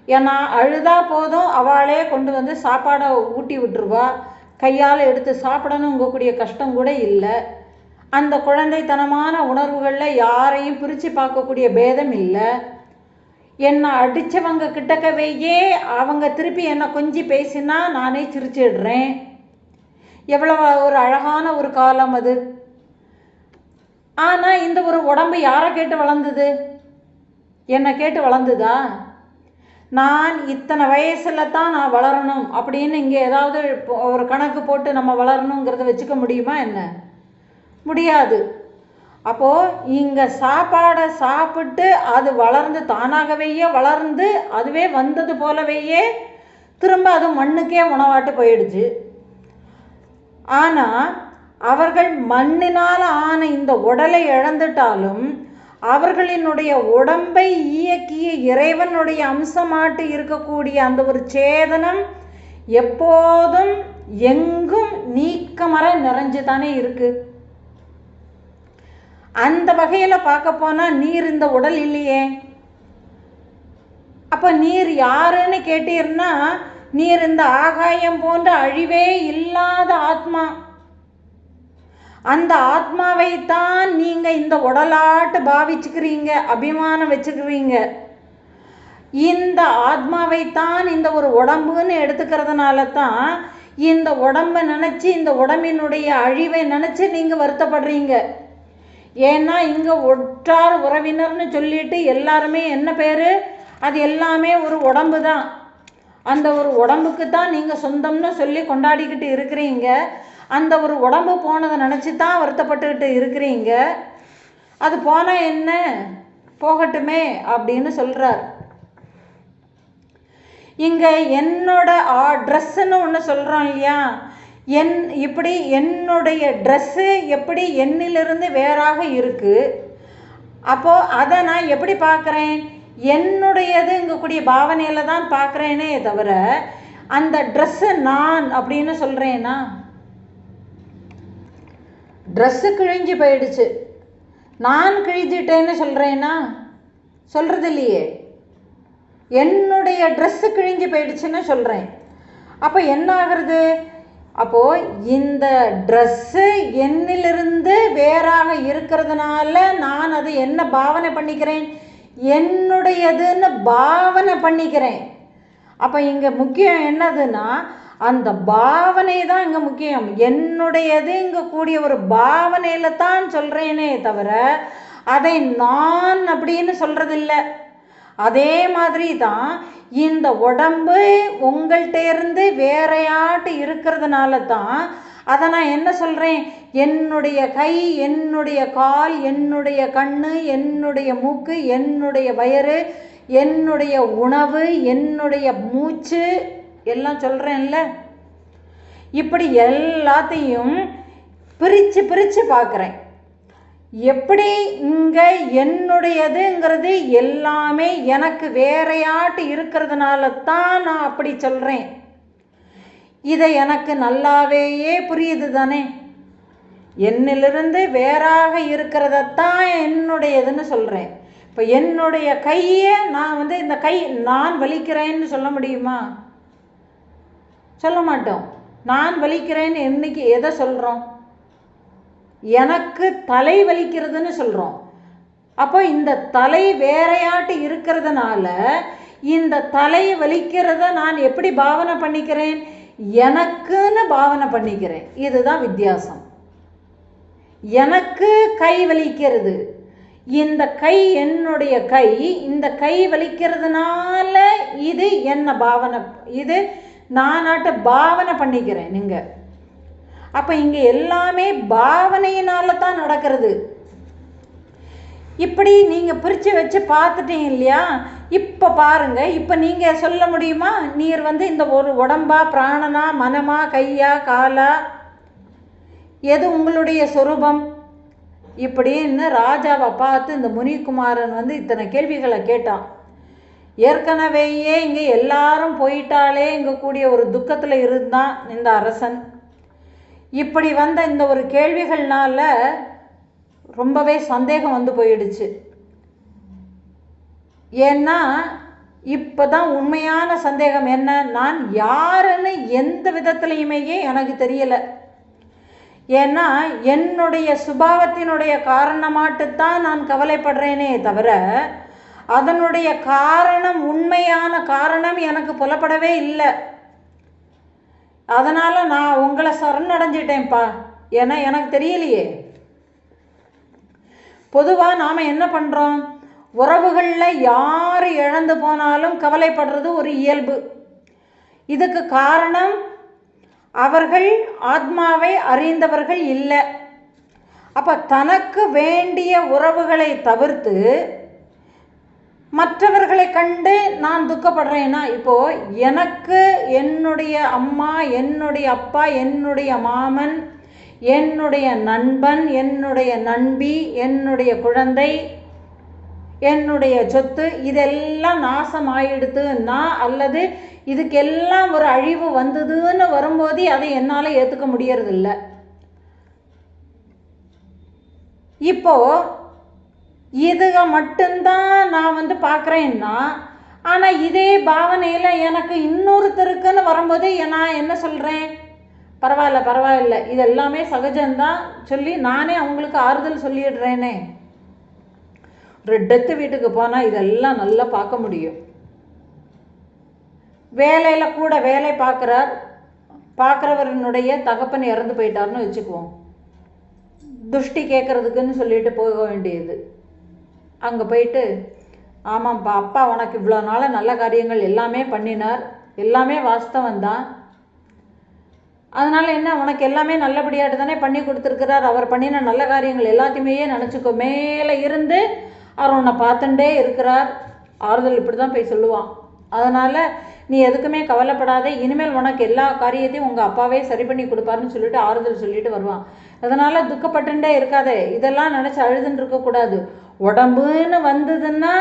ஏன்னா அழுதா போதும் அவளே கொண்டு வந்து சாப்பாடை ஊட்டி விட்டுருவா, கையால் எடுத்து சாப்பிடணுங்கக்கூடிய கஷ்டம் கூட இல்லை. அந்த குழந்தைத்தனமான உணர்வுகளில் யாரையும் பிரித்து பார்க்கக்கூடிய பேதம் இல்லை. என்னை அடித்தவங்க கிட்டக்கவையே அவங்க திருப்பி என்னை கொஞ்சி பேசினா நானே சிரிச்சிடுறேன். எவ்வளோ ஒரு அழகான ஒரு காலம் அது. ஆனால் இந்த ஒரு உடம்பு யாரை கேட்டு வளர்ந்தது? என்னை கேட்டு வளர்ந்துதா? நான் இத்தனை வயசில் தான் நான் வளரணும் அப்படின்னு இங்கே ஏதாவது ஒரு கணக்கு போட்டு நம்ம வளரணுங்கிறத வச்சுக்க முடியுமா என்ன? முடியாது. அப்போது இங்கே சாப்பாடை சாப்பிட்டு அது வளர்ந்து தானாகவேயே வளர்ந்து அதுவே வந்தது போலவேயே திரும்ப அது மண்ணுக்கே உணவாட்டு போயிடுச்சு. ஆனால் அவர்கள் மண்ணினால் ஆன இந்த உடலை இழந்துட்டாலும் அவர்களினுடைய உடம்பை இயக்கிய இறைவனுடைய அம்சமாட்டு இருக்கக்கூடிய அந்த ஒரு சேதனம் எப்போதும் எங்கும் நீக்கமர நிறைஞ்சு தானே இருக்கு. அந்த வகையில் பார்க்க போனால் நீர் இந்த உடல் இல்லையே. அப்போ நீர் யாருன்னு கேட்டீர்னா நீர் இந்த ஆகாயம் போன்ற அழிவே இல்லாத ஆத்மா. அந்த ஆத்மாவைத்தான் நீங்கள் இந்த உடலாட்டு பாவிச்சுக்கிறீங்க, அபிமானம் வச்சுக்கிறீங்க. இந்த ஆத்மாவைத்தான் இந்த ஒரு உடம்புன்னு எடுத்துக்கிறதுனால தான் இந்த உடம்பை நினச்சி இந்த உடம்பினுடைய அழிவை நினச்சி நீங்கள் வருத்தப்படுறீங்க. ஏன்னா இங்கே ஒற்றார் உறவினர்னு சொல்லிட்டு எல்லாருமே என்ன பேர், அது எல்லாமே ஒரு உடம்பு தான். அந்த ஒரு உடம்புக்கு தான் நீங்கள் சொந்தம்னு சொல்லி கொண்டாடிக்கிட்டு இருக்கிறீங்க. அந்த ஒரு உடம்பு போனதை நினச்சி தான் வருத்தப்பட்டுக்கிட்டு இருக்கிறீங்க. அது போனால் என்ன, போகட்டுமே அப்படின்னு சொல்கிறார். இங்கே என்னோட ட்ரெஸ்ஸுன்னு ஒன்று சொல்கிறோம் இல்லையா, இப்படி என்னுடைய ட்ரெஸ்ஸு எப்படி என்னிலிருந்து வேறாக இருக்குது. அப்போது அதை நான் எப்படி பார்க்குறேன், என்னுடையதுங்கக்கூடிய பாவனையில் தான் பார்க்குறேனே தவிர அந்த ட்ரெஸ்ஸு நான் அப்படின்னு சொல்கிறேன்னா, ட்ரெஸ்ஸு கிழிஞ்சு போயிடுச்சு நான் கிழிஞ்சிட்டேன்னு சொல்கிறேன்னா சொல்கிறது இல்லையே. என்னுடைய ட்ரெஸ்ஸு கிழிஞ்சு போயிடுச்சுன்னு சொல்கிறேன். அப்போ என்ன ஆகிறது, அப்போது இந்த ட்ரெஸ்ஸு என்னிலிருந்து வேறாக இருக்கிறதுனால நான் அது என்ன பாவனை பண்ணிக்கிறேன், என்னுடையதுன்னு பாவனை பண்ணிக்கிறேன். அப்போ இங்கே முக்கியம் என்னதுன்னா அந்த பாவனை தான் இங்கே முக்கியம். என்னுடையது இங்கே கூடிய ஒரு பாவனையில் தான் சொல்கிறேனே தவிர அதை நான் அப்படின்னு சொல்கிறதில்ல. அதே மாதிரி தான் இந்த உடம்பு உங்கள்கிட்ட இருந்து வேறையாட்டு இருக்கிறதுனால தான் அதை நான் என்ன சொல்கிறேன், என்னுடைய கை, என்னுடைய கால், என்னுடைய கண்ணு, என்னுடைய மூக்கு, என்னுடைய வயிறு, என்னுடைய உணவு, என்னுடைய மூச்சு எல்லாம் சொல்கிறேன்ல. இப்படி எல்லாத்தையும் பிரித்து பிரித்து பார்க்குறேன். எப்படி இங்கே என்னுடையதுங்கிறது எல்லாமே எனக்கு வேறையாட்டு இருக்கிறதுனால தான் நான் அப்படி சொல்கிறேன். இதை எனக்கு நல்லாவேயே புரியுது தானே. என்னிலிருந்து வேறாக இருக்கிறதத்தான் என்னுடையதுன்னு சொல்கிறேன். இப்போ என்னுடைய கையை நான் இந்த கை நான் வலிக்கிறேன்னு சொல்ல முடியுமா? சொல்ல மாட்டோம். நான் வலிக்கிறேன்னு என்னைக்கு எதை சொல்கிறோம், எனக்கு தலை வலிக்கிறதுன்னு சொல்கிறோம். அப்போ இந்த தலை வேறையாட்டு இருக்கிறதுனால இந்த தலை வலிக்கிறத நான் எப்படி பாவனை பண்ணிக்கிறேன், எனக்குன்னு பாவனை பண்ணிக்கிறேன். இதுதான் வித்தியாசம். எனக்கு கை வலிக்கிறது, இந்த கை என்னுடைய கை, இந்த கை வலிக்கிறதுனால இது என்ன பாவனை, இது நானாட்ட பாவனை பண்ணிக்கிறேன். நீங்கள் அப்போ இங்கே எல்லாமே பாவனையினால தான் நடக்கிறது. இப்படி நீங்கள் பிரித்து வச்சு பார்த்துட்டீங்க இல்லையா. இப்போ பாருங்கள், இப்போ நீங்கள் சொல்ல முடியுமா, நீர் இந்த ஒரு உடம்பா, பிராணனா, மனமா, கையா, காலா, எது உங்களுடைய சொரூபம் இப்படின்னு ராஜாவை பார்த்து இந்த முனிகுமாரன் இத்தனை கேள்விகளை கேட்டான். ஏற்கனவேயே இங்கே எல்லாரும் போயிட்டாலே இங்கே கூடிய ஒரு துக்கத்தில் இருந்தான் இந்த அரசன். இப்படி இந்த ஒரு கேள்விகள்னால ரொம்பவே சந்தேகம் போயிடுச்சு. ஏன்னா இப்போ தான் உண்மையான சந்தேகம் என்ன, நான் யாருன்னு எந்த விதத்துலையுமே எனக்கு தெரியலை. ஏன்னா என்னுடைய சுபாவத்தினுடைய காரணமாட்டுத்தான் நான் கவலைப்படுறேனே தவிர அதனுடைய காரணம், உண்மையான காரணம் எனக்கு புலப்படவே இல்லை. அதனால் நான் உங்களை சரணடைஞ்சிட்டேன்ப்பா, ஏன்னா எனக்கு தெரியலையே. பொதுவாக நாம் என்ன பண்ணுறோம், உறவுகளில் யார் இழந்து போனாலும் கவலைப்படுறது ஒரு இயல்பு. இதுக்கு காரணம் அவர்கள் ஆத்மாவை அறிந்தவர்கள் இல்லை. அப்போ தனக்கு வேண்டிய உறவுகளை தவிர்த்து மற்றவர்களை கண்டு நான் துக்கப்படுறேன்னா, இப்போது எனக்கு என்னுடைய அம்மா, என்னுடைய அப்பா, என்னுடைய மாமன், என்னுடைய நண்பன், என்னுடைய நண்பி, என்னுடைய குழந்தை, என்னுடைய சொத்து இதெல்லாம் நாசமாயிடுதுன்னா, அல்லது இதுக்கெல்லாம் ஒரு அழிவு வந்ததுன்னு வரும்போது அதை என்னால் ஏற்றுக்க முடியறதில்ல. இப்போது இதுக மட்டும்தான் நான் பார்க்குறேன்னா, ஆனால் இதே பாவனையில் எனக்கு இன்னொருத்தருக்குன்னு வரும்போது நான் என்ன சொல்கிறேன், பரவாயில்ல இது எல்லாமே சகஜம்தான் சொல்லி நானே அவங்களுக்கு ஆறுதல் சொல்லிடுறேனே. ஒரு டெத்து வீட்டுக்கு போனால் இதெல்லாம் நல்லா பார்க்க முடியும். வேலையில் கூட வேலை பார்க்குறவனுடைய தகப்பன் இறந்து போயிட்டார்னு வச்சுக்குவோம். துஷ்டி கேட்குறதுக்குன்னு சொல்லிட்டு போக வேண்டியது. அங்கே போயிட்டு, ஆமாம்ப்பா, அப்பா உனக்கு இவ்வளோ நாள் நல்ல காரியங்கள் எல்லாமே பண்ணினார், எல்லாமே வாஸ்தவம் தான், அதனால் என்ன உனக்கு எல்லாமே நல்லபடியாட்டு தானே பண்ணி கொடுத்துருக்கிறார், அவர் பண்ணின நல்ல காரியங்கள் எல்லாத்தையுமே நினச்சிக்கோ, மேலே இருந்து அவர் உன்னை பார்த்துட்டே இருக்கிறார், ஆறுதல் இப்படி தான் போய் சொல்லுவான். அதனால் நீ எதுக்குமே கவலைப்படாதே, இனிமேல் உனக்கு எல்லா காரியத்தையும் உங்கள் அப்பாவே சரி பண்ணி கொடுப்பாருன்னு சொல்லிட்டு ஆறுதல் சொல்லிட்டு வருவான். அதனால் துக்கப்பட்டுட்டே இருக்காதே, இதெல்லாம் நினச்சி அழுதுன்னு இருக்கக்கூடாது. உடம்புன்னு வந்ததுன்னா,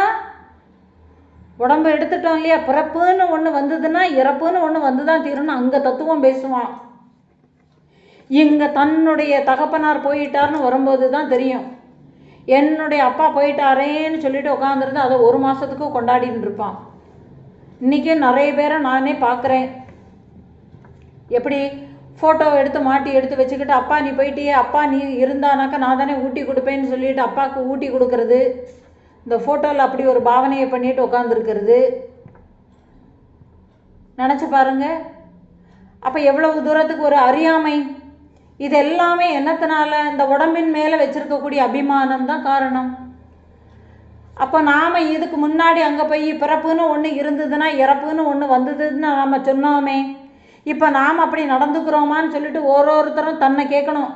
உடம்பு எடுத்துட்டோம் இல்லையா, பிறப்புன்னு ஒன்று வந்ததுன்னா இறப்புன்னு ஒன்று வந்து தான் தீரும்னு அங்கே தத்துவம் பேசுவான். இங்கே தன்னுடைய தகப்பனார் போயிட்டார்னு வரும்போது தான் தெரியும். என்னுடைய அப்பா போயிட்டாரேன்னு சொல்லிட்டு உட்காந்துருந்து அதை 1 மாதத்துக்கு கொண்டாடின்னு இருப்பான். இன்றைக்கி நிறைய பேரை நானே பார்க்குறேன். எப்படி ஃபோட்டோ எடுத்து வச்சுக்கிட்டு, அப்பா நீ போயிட்டியே, அப்பா நீ இருந்தானாக்கா நான் தானே ஊட்டி கொடுப்பேன்னு சொல்லிட்டு அப்பாவுக்கு ஊட்டி கொடுக்கறது, இந்த ஃபோட்டோவில் அப்படி ஒரு பாவனையை பண்ணிட்டு உட்காந்துருக்கிறது நினச்சி பாருங்க. அப்போ எவ்வளவு தூரத்துக்கு ஒரு அறியாமை. இது எல்லாமே என்னத்தினால, இந்த உடம்பின் மேலே வச்சுருக்கக்கூடிய அபிமானம் தான் காரணம். அப்போ நாம் இதுக்கு முன்னாடி அங்கே போய் பிறப்புன்னு ஒன்று இருந்ததுன்னா இறப்புன்னு ஒன்று வந்ததுன்னு நாம் சொன்னோமே, இப்போ நாம் அப்படி நடந்துக்கிறோமான்னு சொல்லிட்டு ஒருத்தரும் தன்னை கேட்கணும்.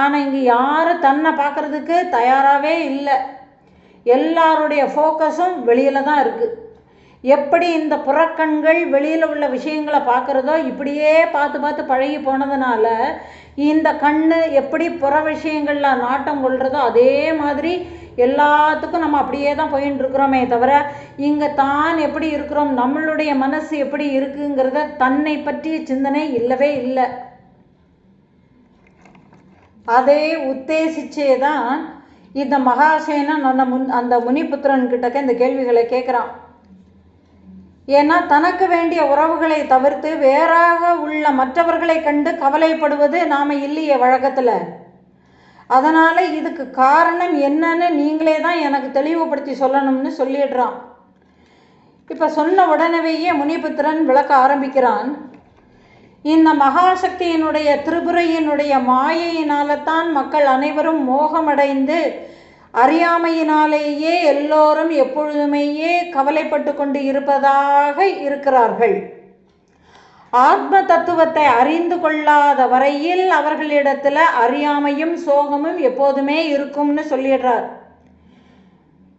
ஆனால் இங்கே யாரும் தன்னை பார்க்குறதுக்கு தயாராகவே இல்லை. எல்லாருடைய ஃபோக்கஸும் வெளியில் தான் இருக்குது. எப்படி இந்த புறக்கண்கள் வெளியில் உள்ள விஷயங்களை பார்க்குறதோ, இப்படியே பார்த்து பழகி போனதுனால இந்த கண் எப்படி புற விஷயங்களில் நாட்டம் கொள்கிறதோ அதே மாதிரி எல்லாத்துக்கும் நம்ம அப்படியே தான் போயின்னு இருக்கிறோமே தவிர, இங்கே தான் எப்படி இருக்கிறோம், நம்மளுடைய மனசு எப்படி இருக்குங்கிறத தன்னை பற்றிய சிந்தனை இல்லவே இல்லை. அதை உத்தேசிச்சே தான் இந்த மகாசேனன் அந்த முனிபுத்திரன்கிட்டக்க இந்த கேள்விகளை கேட்குறான். ஏன்னா தனக்கு வேண்டிய உறவுகளை தவிர்த்து வேறாக உள்ள மற்றவர்களை கண்டு கவலைப்படுவது நாம் இல்லையே வழக்கத்தில். அதனால் இதுக்கு காரணம் என்னன்னு நீங்களே தான் எனக்கு தெளிவுபடுத்தி சொல்லணும்னு சொல்லிடுறான். இப்போ சொன்ன உடனேயே முனிபுத்திரன் விளக்க ஆரம்பிக்கிறான். இந்த மகாசக்தியினுடைய திரிபுரையினுடைய மாயையினால்தான் மக்கள் அனைவரும் மோகமடைந்து அறியாமையினாலேயே எல்லோரும் எப்பொழுதுமேயே கவலைப்பட்டு கொண்டு இருப்பதாக இருக்கிறார்கள். ஆத்ம தத்துவத்தை அறிந்து கொள்ளாத வரையில் அவர்களிடத்தில் அறியாமையும் சோகமும் எப்போதுமே இருக்கும்னு சொல்லிடுறார்.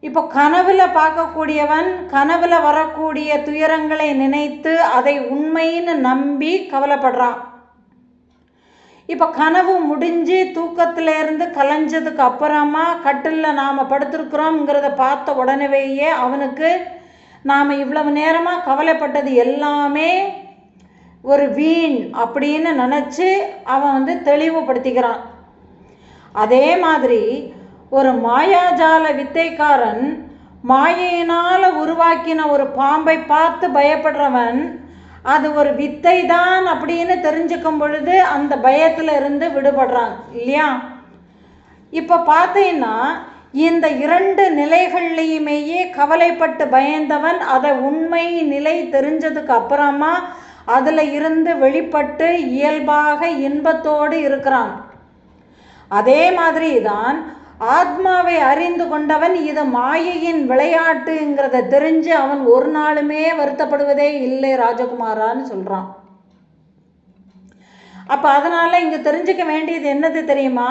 இப்போ கனவுல பார்க்கக்கூடியவன் கனவுல வரக்கூடிய துயரங்களை நினைத்து அதை உண்மைன்னு நம்பி கவலைப்படுறான். இப்போ கனவு முடிஞ்சு தூக்கத்திலேருந்து கலைஞ்சதுக்கு அப்புறமா கட்டிலில் நாம் படுத்திருக்கிறோங்கிறத பார்த்த உடனேயே அவனுக்கு நாம் இவ்வளவு நேரமாக கவலைப்பட்டது எல்லாமே ஒரு வீண் அப்படின்னு நினச்சி அவன் தெளிவுபடுத்திக்கிறான். அதே மாதிரி ஒரு மாயாஜால வித்தைக்காரன் மாயையினால் உருவாக்கின ஒரு பாம்பை பார்த்து பயப்படுறவன் அது ஒரு வித்தை தான் அப்படின்னு தெரிஞ்சுக்கும் பொழுது அந்த பயத்தில் இருந்து விடுபடுறான் இல்லையா. இப்போ பார்த்தீங்கன்னா இந்த 2 நிலைகள்லையுமேயே கவலைப்பட்டு பயந்தவன் அதை உண்மை நிலை தெரிஞ்சதுக்கு அப்புறமா அதில் இருந்து வெளிப்பட்டு இயல்பாக இன்பத்தோடு இருக்கிறான். அதே மாதிரி தான் ஆத்மாவை அறிந்து கொண்டவன் இது மாயையின் விளையாட்டுங்கிறத தெரிஞ்சு அவன் ஒரு நாளுமே வருத்தப்படுவதே இல்லை ராஜகுமாரான்னு சொல்றான். அப்ப அதனால இங்க தெரிஞ்சுக்க வேண்டியது என்னது தெரியுமா?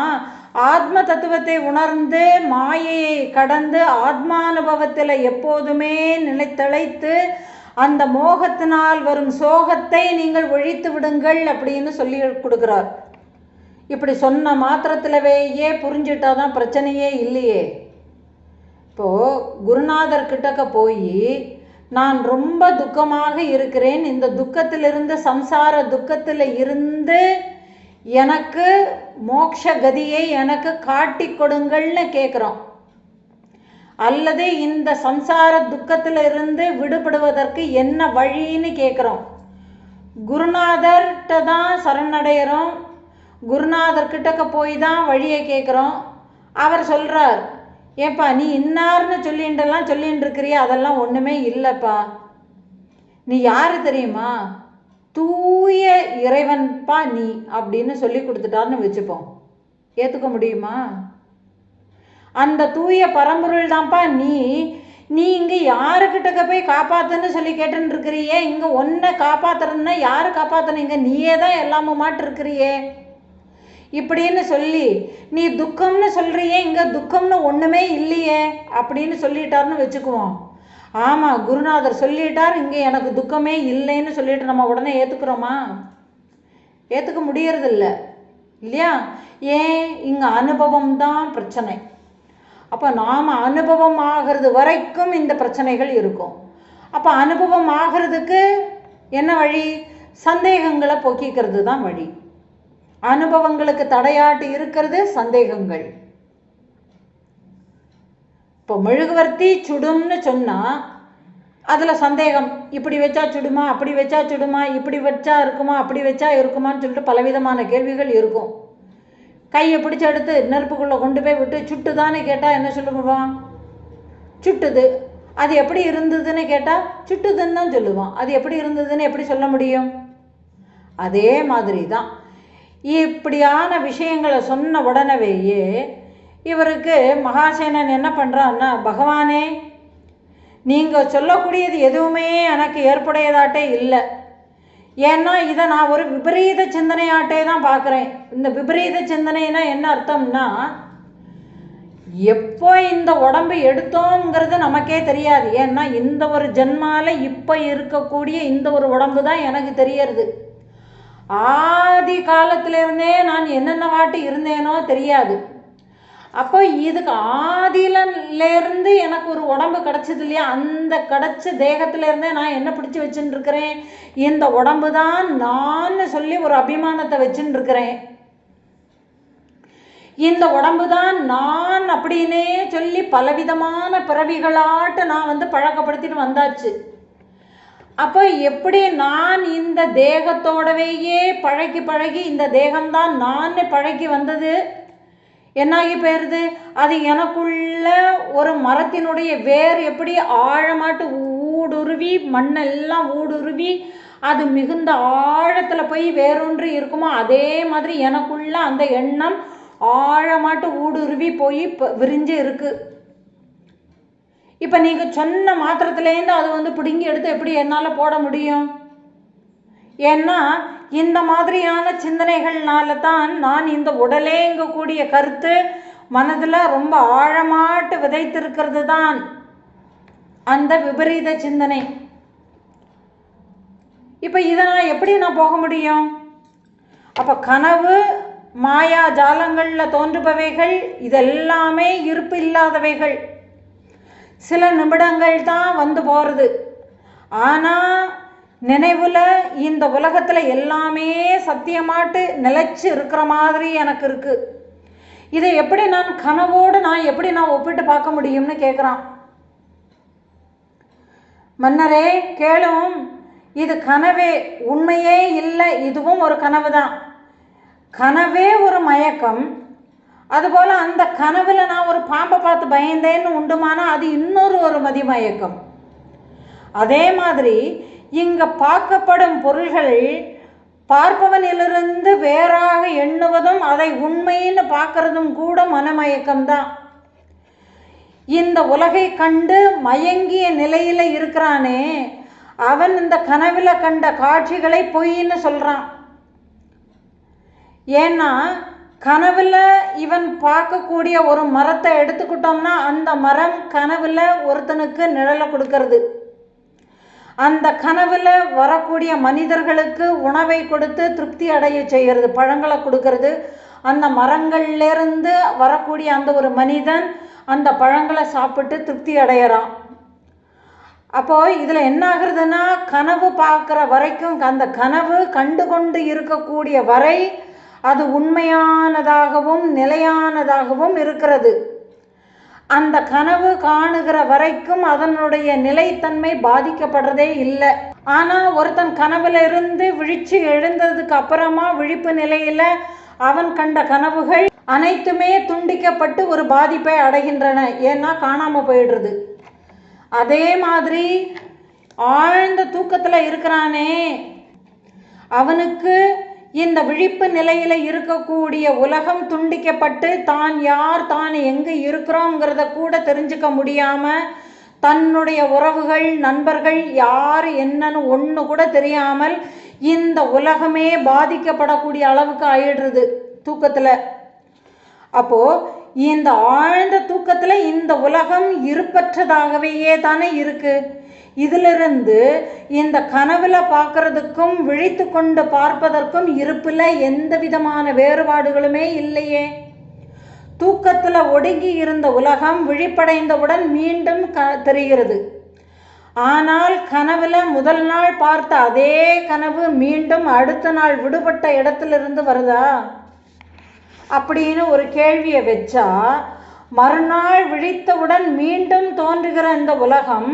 ஆத்ம தத்துவத்தை உணர்ந்து மாயையை கடந்து ஆத்மானுபவத்தில் எப்போதுமே நிலைத்தழைத்து அந்த மோகத்தினால் வரும் சோகத்தை நீங்கள் ஒழித்து விடுங்கள் அப்படின்னு சொல்லி கொடுக்கிறார். இப்படி சொன்ன மாத்திரத்திலவேயே புரிஞ்சிட்டாதான் பிரச்சனையே இல்லையே. இப்போ குருநாதர் கிட்டக்க போய் நான் ரொம்ப துக்கமாக இருக்கிறேன், இந்த துக்கத்திலிருந்து சம்சார துக்கத்தில் இருந்து எனக்கு மோட்ச கதியை எனக்கு காட்டி கொடுங்கள்னு கேட்குறோம். அல்லது இந்த சம்சார துக்கத்தில் இருந்து விடுபடுவதற்கு என்ன வழின்னு கேட்குறோம். குருநாதர்கிட்ட தான் சரணடைகிறோம், குருநாதர்கிட்டக்க போய் தான் வழியை கேட்குறோம். அவர் சொல்கிறார், ஏப்பா நீ இன்னார்னு சொல்லின்றெல்லாம் சொல்லின்னு இருக்கிறியா, அதெல்லாம் ஒன்றுமே இல்லைப்பா. நீ யார் தெரியுமா? தூய இறைவன்பா நீ அப்படின்னு சொல்லி கொடுத்துட்டார்னு வச்சுப்போம். ஏற்றுக்க முடியுமா? அந்த தூய பரம்பொருள் தான்ப்பா நீ. நீ இங்கே யாருக்கிட்டக்க போய் காப்பாற்றுன்னு சொல்லி கேட்டுன்னு இருக்கிறியே, இங்கே ஒன்றை காப்பாற்றுறதுன்னா யாரு காப்பாற்றுனீங்க? நீயே தான் எல்லாமே மாட்டிருக்கிறியே இப்படின்னு சொல்லி நீ துக்கம்னு சொல்கிறியே, இங்கே துக்கம்னு ஒன்றுமே இல்லையே அப்படின்னு சொல்லிட்டார்னு வச்சுக்குவோம். ஆமாம், குருநாதர் சொல்லிட்டார், இங்கே எனக்கு துக்கமே இல்லைன்னு சொல்லிட்டு நம்ம உடனே ஏற்றுக்கிறோமா? ஏற்றுக்க முடியறதில்ல இல்லையா? ஏன்? இங்கே அனுபவம் தான் பிரச்சனை. அப்போ நாம் அனுபவம் ஆகிறது வரைக்கும் இந்த பிரச்சனைகள் இருக்கும். அப்போ அனுபவம் ஆகிறதுக்கு என்ன வழி? சந்தேகங்களை போக்கிக்கிறது தான் வழி. அனுபவங்களுக்கு தடையாட்டு இருக்கிறது சந்தேகங்கள். இப்போ மெழுகுவர்த்தி சுடும்னு சொன்னால் அதில் சந்தேகம், இப்படி வச்சா சுடுமா, அப்படி வச்சா சுடுமா, இப்படி வச்சா இருக்குமா, அப்படி வச்சா இருக்குமான்னு சொல்லிட்டு பலவிதமான கேள்விகள் இருக்கும். கையை பிடிச்சி எடுத்து நெருப்புக்குள்ளே கொண்டு போய் விட்டு சுட்டுதான்னு கேட்டால் என்ன சொல்லுவான்? சுட்டுது. அது எப்படி இருந்ததுன்னு கேட்டால் சுட்டுதுன்னு தான் சொல்லுவான். அது எப்படி இருந்ததுன்னு எப்படி சொல்ல முடியும்? அதே மாதிரி தான் இப்படியான விஷயங்களை சொன்ன உடனேயே இவருக்கு மகாசேனன் என்ன பண்ணுறான்னா, பகவானே நீங்கள் சொல்லக்கூடியது எதுவுமே எனக்கு ஏற்புடையதாட்டே இல்லை. ஏன்னா இதை நான் ஒரு விபரீத சிந்தனையாட்டே தான் பார்க்குறேன். இந்த விபரீத சிந்தனைனா என்ன அர்த்தம்னா, எப்போ இந்த உடம்பு எடுத்தோங்கிறது நமக்கே தெரியாது. ஏன்னா இந்த ஒரு ஜென்மால இப்போ இருக்கக்கூடிய இந்த ஒரு உடம்பு தான் எனக்கு தெரியறது. ஆதி காலத்திலேருந்தே நான் என்னென்ன வாட்டி இருந்தேனோ தெரியாது. அப்போ இதுக்கு ஆதியிலேருந்து எனக்கு ஒரு உடம்பு கிடச்சிது இல்லையா, அந்த கிடச்ச தேகத்திலேருந்தே நான் என்ன பிடிச்சி வச்சுன்னு இருக்கிறேன்? இந்த உடம்பு தான் நான் சொல்லி ஒரு அபிமானத்தை வச்சுன்னு இருக்கிறேன். இந்த உடம்பு தான் நான் அப்படின்னே சொல்லி பலவிதமான பிறவிகளாட்டு நான் பழக்கப்படுத்திட்டு வந்தாச்சு. அப்போ எப்படி நான் இந்த தேகத்தோடவேயே பழகி பழகி இந்த தேகம்தான் நான் பழகி வந்தது என்னாகி போயிருது? அது எனக்குள்ள ஒரு மரத்தினுடைய வேர் எப்படி ஆழமாட்டு ஊடுருவி மண்ணெல்லாம் ஊடுருவி அது மிகுந்த ஆழத்தில் போய் வேறொன்று இருக்குமோ, அதே மாதிரி எனக்குள்ள அந்த எண்ணம் ஆழமாட்டு ஊடுருவி போய் விரிஞ்சு இருக்கு. இப்போ நீங்கள் சொன்ன மாத்திரத்துலேருந்து அது பிடுங்கி எடுத்து எப்படி என்னால் போட முடியும்? ஏன்னா இந்த மாதிரியான சிந்தனைகள்னால தான் நான் இந்த உடலேங்கக்கூடிய கருத்து மனதில் ரொம்ப ஆழமாட்டு விதைத்திருக்கிறது தான் அந்த விபரீத சிந்தனை. இப்போ இதை நான் எப்படி போக முடியும்? அப்போ கனவு மாயா ஜாலங்களில் தோன்றுபவைகள் இதெல்லாமே இருப்பு இல்லாதவைகள். சில நிமிடங்கள் தான் போகிறது. ஆனால் நினைவில் இந்த உலகத்தில் எல்லாமே சத்தியமாட்டு நிலைச்சு இருக்கிற மாதிரி எனக்கு இருக்குது. இதை எப்படி நான் கனவோடு எப்படி ஒப்பிட்டு பார்க்க முடியும்னு கேட்குறான். மன்னரே கேளும், இது கனவே, உண்மையே இல்லை, இதுவும் ஒரு கனவு தான். கனவே ஒரு மயக்கம். அதுபோல் அந்த கனவில் நான் ஒரு பாம்பை பார்த்து பயந்தேன்னு உண்டுமானா அது இன்னொரு ஒரு மதிமயக்கம். அதே மாதிரி இங்கே பார்க்கப்படும் பொருள்கள் பார்ப்பவனிலிருந்து வேறாக எண்ணுவதும் அதை உண்மைன்னு பார்க்கறதும் கூட மனமயக்கம்தான். இந்த உலகை கண்டு மயங்கிய நிலையில் இருக்கிறானே அவன் இந்த கனவுல கண்ட காட்சிகளை பொய்ன்னு சொல்கிறான். ஏன்னா கனவுல இவன் பார்க்கக்கூடிய ஒரு மரத்தை எடுத்துக்கிட்டோம்னா அந்த மரம் கனவுல ஒருத்தனுக்கு நிழலை கொடுக்கறது. அந்த கனவுல வரக்கூடிய மனிதர்களுக்கு உணவை கொடுத்து திருப்தி அடைய செய்கிறது, பழங்களை கொடுக்கறது. அந்த மரங்கள்லேருந்து வரக்கூடிய அந்த ஒரு மனிதன் அந்த பழங்களை சாப்பிட்டு திருப்தி அடையிறான். அப்போது இதில் என்ன ஆகுறதுன்னா, கனவு பார்க்குற வரைக்கும் அந்த கனவு கண்டு கொண்டு இருக்கக்கூடிய வரை அது உண்மையானதாகவும் நிலையானதாகவும் இருக்கிறது. அந்த கனவு காணுகிற வரைக்கும் அதனுடைய நிலைத்தன்மை பாதிக்கப்படுறதே இல்லை. ஆனால் ஒருத்தன் கனவுல இருந்து விழிச்சு எழுந்ததுக்கு அப்புறமா விழிப்பு நிலையில் அவன் கண்ட கனவுகள் அனைத்துமே துண்டிக்கப்பட்டு ஒரு பாதிப்பை அடைகின்றன. ஏன்னா காணாமல் போயிடுறது. அதே மாதிரி ஆழ்ந்த தூக்கத்தில் இருக்கிறானே அவனுக்கு இந்த விழிப்பு நிலையில் இருக்கக்கூடிய உலகம் துண்டிக்கப்பட்டு தான் யார் தான் எங்கே இருக்கிறோங்கிறத கூட தெரிஞ்சுக்க முடியாமல், தன்னுடைய உறவுகள் நண்பர்கள் யார் என்னன்னு ஒன்று கூட தெரியாமல் இந்த உலகமே பாதிக்கப்படக்கூடிய அளவுக்கு ஆயிடுறது தூக்கத்தில். அப்போது இந்த ஆழ்ந்த தூக்கத்தில் இந்த உலகம் இருப்பற்றதாகவே தானே இருக்குது. இதிலிருந்து இந்த கனவுல பார்க்கறதுக்கும் விழித்து கொண்டு பார்ப்பதற்கும் இருப்பில் எந்த விதமான வேறுபாடுகளுமே இல்லையே. தூக்கத்தில் ஒடுங்கி இருந்த உலகம் விழிப்படைந்தவுடன் மீண்டும் தெரிகிறது. ஆனால் கனவுல முதல் நாள் பார்த்த அதே கனவு மீண்டும் அடுத்த நாள் விடுபட்ட இடத்திலிருந்து வருதா அப்படின்னு ஒரு கேள்வியை வச்சா, மறுநாள் விழித்தவுடன் மீண்டும் தோன்றுகிற இந்த உலகம்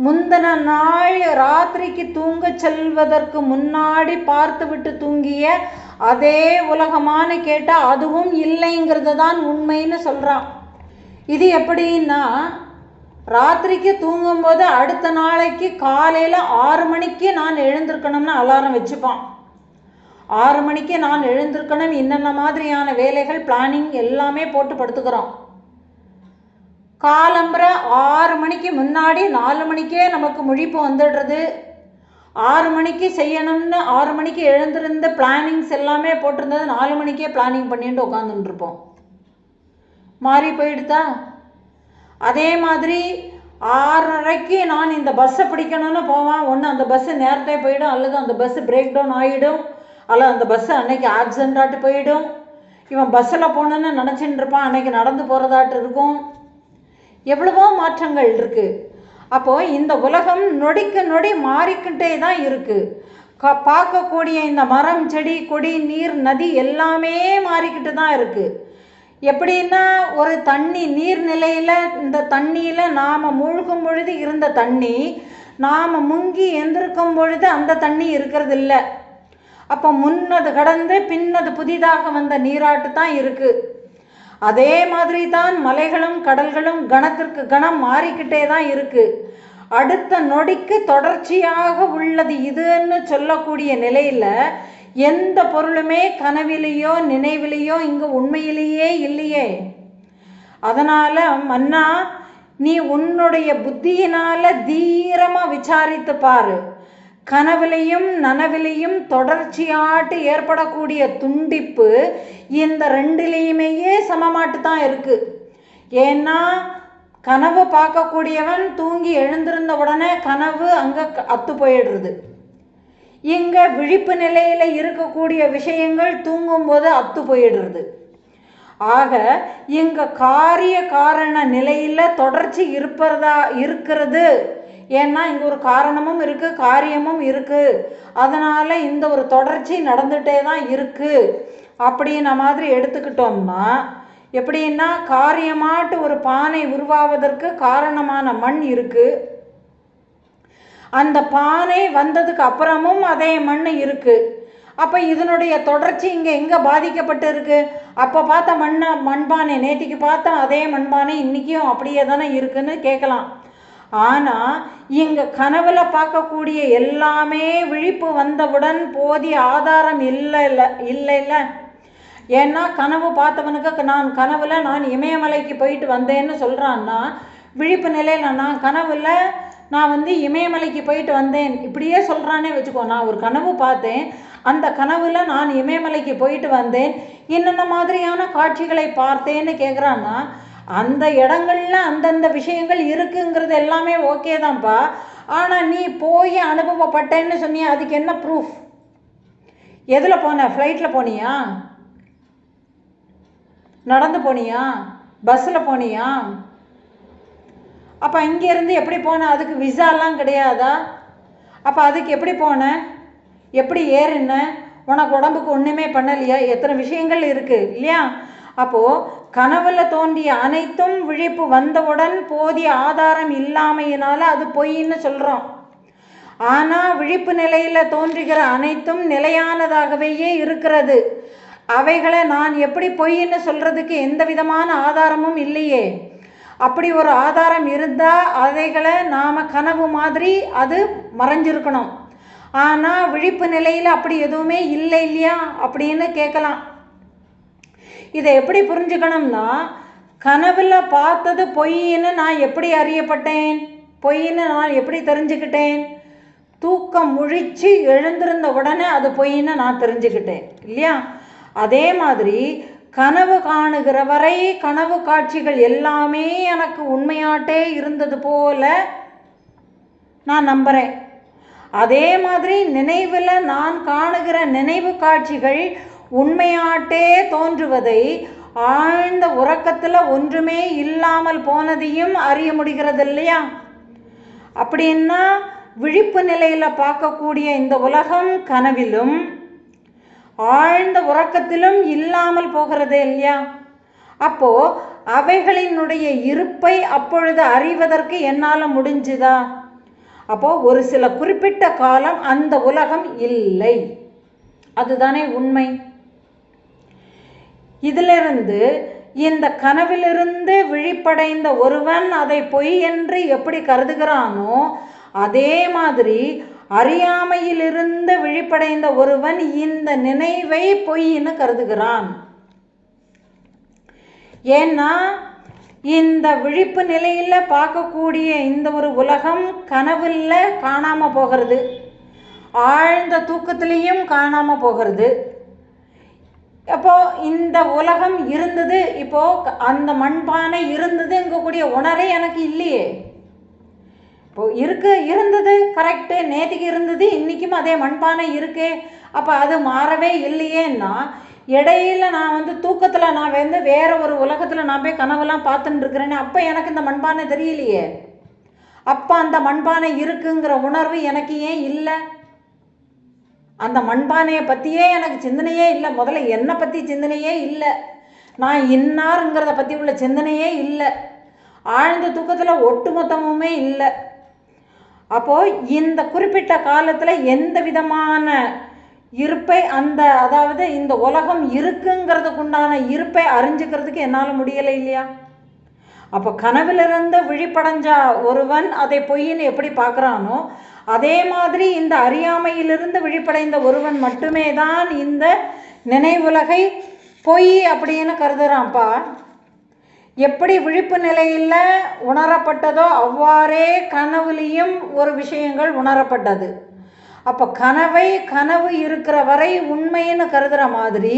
முந்தின நாள் ராத்திரிக்கு தூங்க செல்வதற்கு முன்னாடி பார்த்து விட்டு தூங்கிய அதே உலகமானு கேட்டால் அதுவும் இல்லைங்கிறது தான் உண்மைன்னு சொல்கிறான். இது எப்படின்னா, ராத்திரிக்கு தூங்கும்போது அடுத்த நாளைக்கு காலையில் 6 மணிக்கு நான் எழுந்திருக்கணும்னு அலாரம் வச்சுப்பான். 6 மணிக்கு நான் எழுந்திருக்கணும், என்னென்ன மாதிரியான வேலைகள் பிளானிங் எல்லாமே போட்டு படுத்துக்கிறோம். காலம்பரை 6 மணிக்கு முன்னாடி 4 மணிக்கே நமக்கு முழிப்பு வந்துடுறது. 6 மணிக்கு செய்யணும்னு 6 மணிக்கு எழுந்திருந்து பிளானிங்ஸ் எல்லாமே போட்டிருந்தது 4 மணிக்கே பிளானிங் பண்ணிட்டு உட்காந்துட்டுருப்போம். மாறி போயிடுதா? அதே மாதிரி 6:30க்கு நான் இந்த பஸ்ஸை பிடிக்கணும்னு போவேன். ஒன்று அந்த பஸ்ஸு நேரத்தே போயிடும், அல்லது அந்த பஸ்ஸு பிரேக் டவுன் ஆகிடும், அல்லது அந்த பஸ்ஸு அன்னைக்கு ஆக்சிடென்டாட்டு போயிடும். இவன் பஸ்ஸில் போகணுன்னு நினச்சிட்டு இருப்பான், அன்னைக்கு நடந்து போகிறதாட்டு இருக்கும். எவ்வளவோ மாற்றங்கள் இருக்குது. அப்போது இந்த உலகம் நொடிக்கு நொடி மாறிக்கிட்டே தான் இருக்குது. பார்க்கக்கூடிய இந்த மரம் செடி கொடி நீர் நதி எல்லாமே மாறிக்கிட்டு தான் இருக்குது. எப்படின்னா, ஒரு தண்ணி நீர்நிலையில் இந்த தண்ணியில் நாம் மூழ்கும் பொழுது இருந்த தண்ணி நாம் முங்கி எந்திருக்கும் பொழுது அந்த தண்ணி இருக்கிறது இல்லை. அப்போ முன்னது கடந்து பின்னது புதிதாக வந்த நீராட்டு தான் இருக்குது. அதே மாதிரி தான் மலைகளும் கடல்களும் கணத்திற்கு கணம் மாறிக்கிட்டே தான் இருக்குது. அடுத்த நொடிக்கு தொடர்ச்சியாக உள்ளது இதுன்னு சொல்லக்கூடிய நிலையில் எந்த பொருளுமே கனவிலேயோ நினைவிலேயோ இங்கே உண்மையிலேயே இல்லையே. அதனால் மன்னா, நீ உன்னுடைய புத்தியினால் தீரமாக விசாரித்து பாரு. கனவுலையும் நனவிலையும் தொடர்ச்சியாட்டு ஏற்படக்கூடிய துண்டிப்பு இந்த ரெண்டுலேயுமே சமமாட்டு தான் இருக்குது. ஏன்னா கனவு பார்க்கக்கூடியவன் தூங்கி எழுந்திருந்த உடனே கனவு அங்கே அத்து போயிடுறது. இங்கே விழிப்பு நிலையில் இருக்கக்கூடிய விஷயங்கள் தூங்கும்போது அத்து போயிடுறது. ஆக இங்கே காரிய காரண நிலையில் தொடர்ச்சி இருக்கிறது. ஏன்னா இங்கே ஒரு காரணமும் இருக்குது, காரியமும் இருக்குது. அதனால் இந்த ஒரு தொடர்ச்சி நடந்துகிட்டே தான் இருக்குது அப்படின்ன மாதிரி எடுத்துக்கிட்டோம்னா, எப்படின்னா காரியமாட்டு ஒரு பானை உருவாவதற்கு காரணமான மண் இருக்குது. அந்த பானை வந்ததுக்கு அப்புறமும் அதே மண் இருக்குது. அப்போ இதனுடைய தொடர்ச்சி இங்கே எங்கே பாதிக்கப்பட்டு இருக்குது? அப்போ பார்த்த மண்பானை நேற்றுக்கு பார்த்தா அதே மண்பானை இன்றைக்கும் அப்படியே தானே இருக்குன்னு கேட்கலாம். ஆனால் இங்கே கனவுல பார்க்கக்கூடிய எல்லாமே விழிப்பு வந்தவுடன் போதிய ஆதாரம் இல்லை. ஏன்னா கனவு பார்த்தவனுக்கு நான் கனவுல நான் இமயமலைக்கு போயிட்டு வந்தேன்னு சொல்கிறான்னா, விழிப்பு நிலையில் நான் கனவுல நான் இமயமலைக்கு போயிட்டு வந்தேன் இப்படியே சொல்கிறானே வச்சுக்கோ. நான் ஒரு கனவு பார்த்தேன், அந்த கனவுல நான் இமயமலைக்கு போயிட்டு வந்தேன், என்னென்ன மாதிரியான காட்சிகளை பார்த்தேன்னு கேட்குறான்னா, அந்த இடங்கள்ல அந்தந்த விஷயங்கள் இருக்குங்கிறது எல்லாமே ஓகே தான்ப்பா. ஆனால் நீ போய் அனுபவப்பட்டேன்னு சொன்னியா, அதுக்கு என்ன ப்ரூஃப்? எதில் போன? ஃப்ளைட்டில் போனியா? நடந்து போனியா? பஸ்ஸில் போனியா? அப்போ இங்கேருந்து எப்படி போன? அதுக்கு விசாலாம் கிடையாதா? அப்போ அதுக்கு எப்படி போன? எப்படி ஏறின? உனக்கு உடம்புக்கு ஒன்றுமே பண்ணலையா? எத்தனை விஷயங்கள் இருக்குது இல்லையா? அப்போது கனவுல தோன்றிய அனைத்தும் விழிப்பு வந்தவுடன் போதிய ஆதாரம் இல்லாமையினால அது பொய்ன்னு சொல்கிறோம். ஆனால் விழிப்பு நிலையில் தோன்றுகிற அனைத்தும் நிலையானதாகவே இருக்கிறது. அவைகளை நான் எப்படி பொய்ன்னு சொல்கிறதுக்கு எந்த விதமான ஆதாரமும் இல்லையே. அப்படி ஒரு ஆதாரம் இருந்தால் அவைகளை நாம் கனவு மாதிரி அது மறைஞ்சிருக்கணும். ஆனால் விழிப்பு நிலையில் அப்படி எதுவுமே இல்லை இல்லையா அப்படின்னு கேட்கலாம். இதை எப்படி புரிஞ்சுக்கணும்னா, கனவுல பார்த்தது பொய்ன்னு நான் எப்படி அறியப்பட்டேன்? பொய்ன்னு நான் எப்படி தெரிஞ்சுக்கிட்டேன்? தூக்கம் முழிச்சு எழுந்திருந்த உடனே அது பொய்ன்னு நான் தெரிஞ்சுக்கிட்டேன் இல்லையா? அதே மாதிரி கனவு காணுகிற வரை கனவு காட்சிகள் எல்லாமே எனக்கு உண்மையாட்டே இருந்தது போல நான் நம்புகிறேன். அதே மாதிரி நினைவில் நான் காணுகிற நினைவு காட்சிகள் உண்மையாட்டே தோன்றுவதை ஆழ்ந்த உறக்கத்தில் ஒன்றுமே இல்லாமல் போனதையும் அறிய முடிகிறது இல்லையா? அப்படின்னா விழிப்பு நிலையில் பார்க்கக்கூடிய இந்த உலகம் கனவிலும் ஆழ்ந்த உறக்கத்திலும் இல்லாமல் போகிறது இல்லையா? அப்போ அவைகளினுடைய இருப்பை அப்பொழுது அறிவதற்கு என்னால் முடிஞ்சுதா? அப்போ ஒரு சில குறிப்பிட்ட காலம் அந்த உலகம் இல்லை, அதுதானே உண்மை. இதிலிருந்து இந்த கனவிலிருந்து விழிப்படைந்த ஒருவன் அதை பொய் என்று எப்படி கருதுகிறானோ, அதே மாதிரி அறியாமையிலிருந்து விழிப்படைந்த ஒருவன் இந்த நினைவை பொய்ன்னு கருதுகிறான். ஏன்னா இந்த விழிப்பு நிலையில் பார்க்கக்கூடிய இந்த ஒரு உலகம் கனவுல காணாம போகிறது, ஆழ்ந்த தூக்கத்திலையும் காணாம போகிறது. அப்போ இந்த உலகம் இருந்தது, இப்போ அந்த மண்பானை இருந்ததுங்கக்கூடிய உணரே எனக்கு இல்லையே. இப்போ இருந்தது கரெக்டு, நேற்றுக்கு இருந்தது, இன்றைக்கும் அதே மண்பானை இருக்கு. அப்போ அது மாறவே இல்லையேன்னா இடையில நான் தூக்கத்தில் நான் வேற ஒரு உலகத்தில் நான் போய் கனவெல்லாம் பார்த்துட்டு இருக்கிறேன்னு, அப்போ எனக்கு இந்த மண்பானை தெரியலையே. அப்போ அந்த மண்பானை இருக்குங்கிற உணர்வு எனக்கு ஏன் இல்லை? அந்த மண்பானையை பற்றியே எனக்கு சிந்தனையே இல்லை. முதல்ல என்னை பற்றி சிந்தனையே இல்லை, நான் இன்னாருங்கிறத பற்றி உள்ள சிந்தனையே இல்லை, ஆழ்ந்த தூக்கத்தில் ஒட்டுமொத்தமுமே இல்லை. அப்போது இந்த குறிப்பிட்ட காலத்தில் எந்த விதமான இருப்பை அதாவது இந்த உலகம் இருக்குங்கிறதுக்குண்டான இருப்பை அறிஞ்சிக்கிறதுக்கு என்னால் முடியலை இல்லையா? அப்போ கனவிலிருந்து விழிப்படைஞ்சா ஒருவன் அதை பொய்ன்னு எப்படி பார்க்குறானோ, அதே மாதிரி இந்த அறியாமையிலிருந்து விழிப்படைந்த ஒருவன் மட்டுமே தான் இந்த நினைவுலகை பொய் அப்படின்னு கருதுறான்ப்பா. எப்படி விழிப்பு நிலையில் உணரப்பட்டதோ அவ்வாறே கனவுலேயும் ஒரு விஷயங்கள் உணரப்பட்டது. அப்போ கனவு இருக்கிற வரை உண்மைன்னு கருதுகிற மாதிரி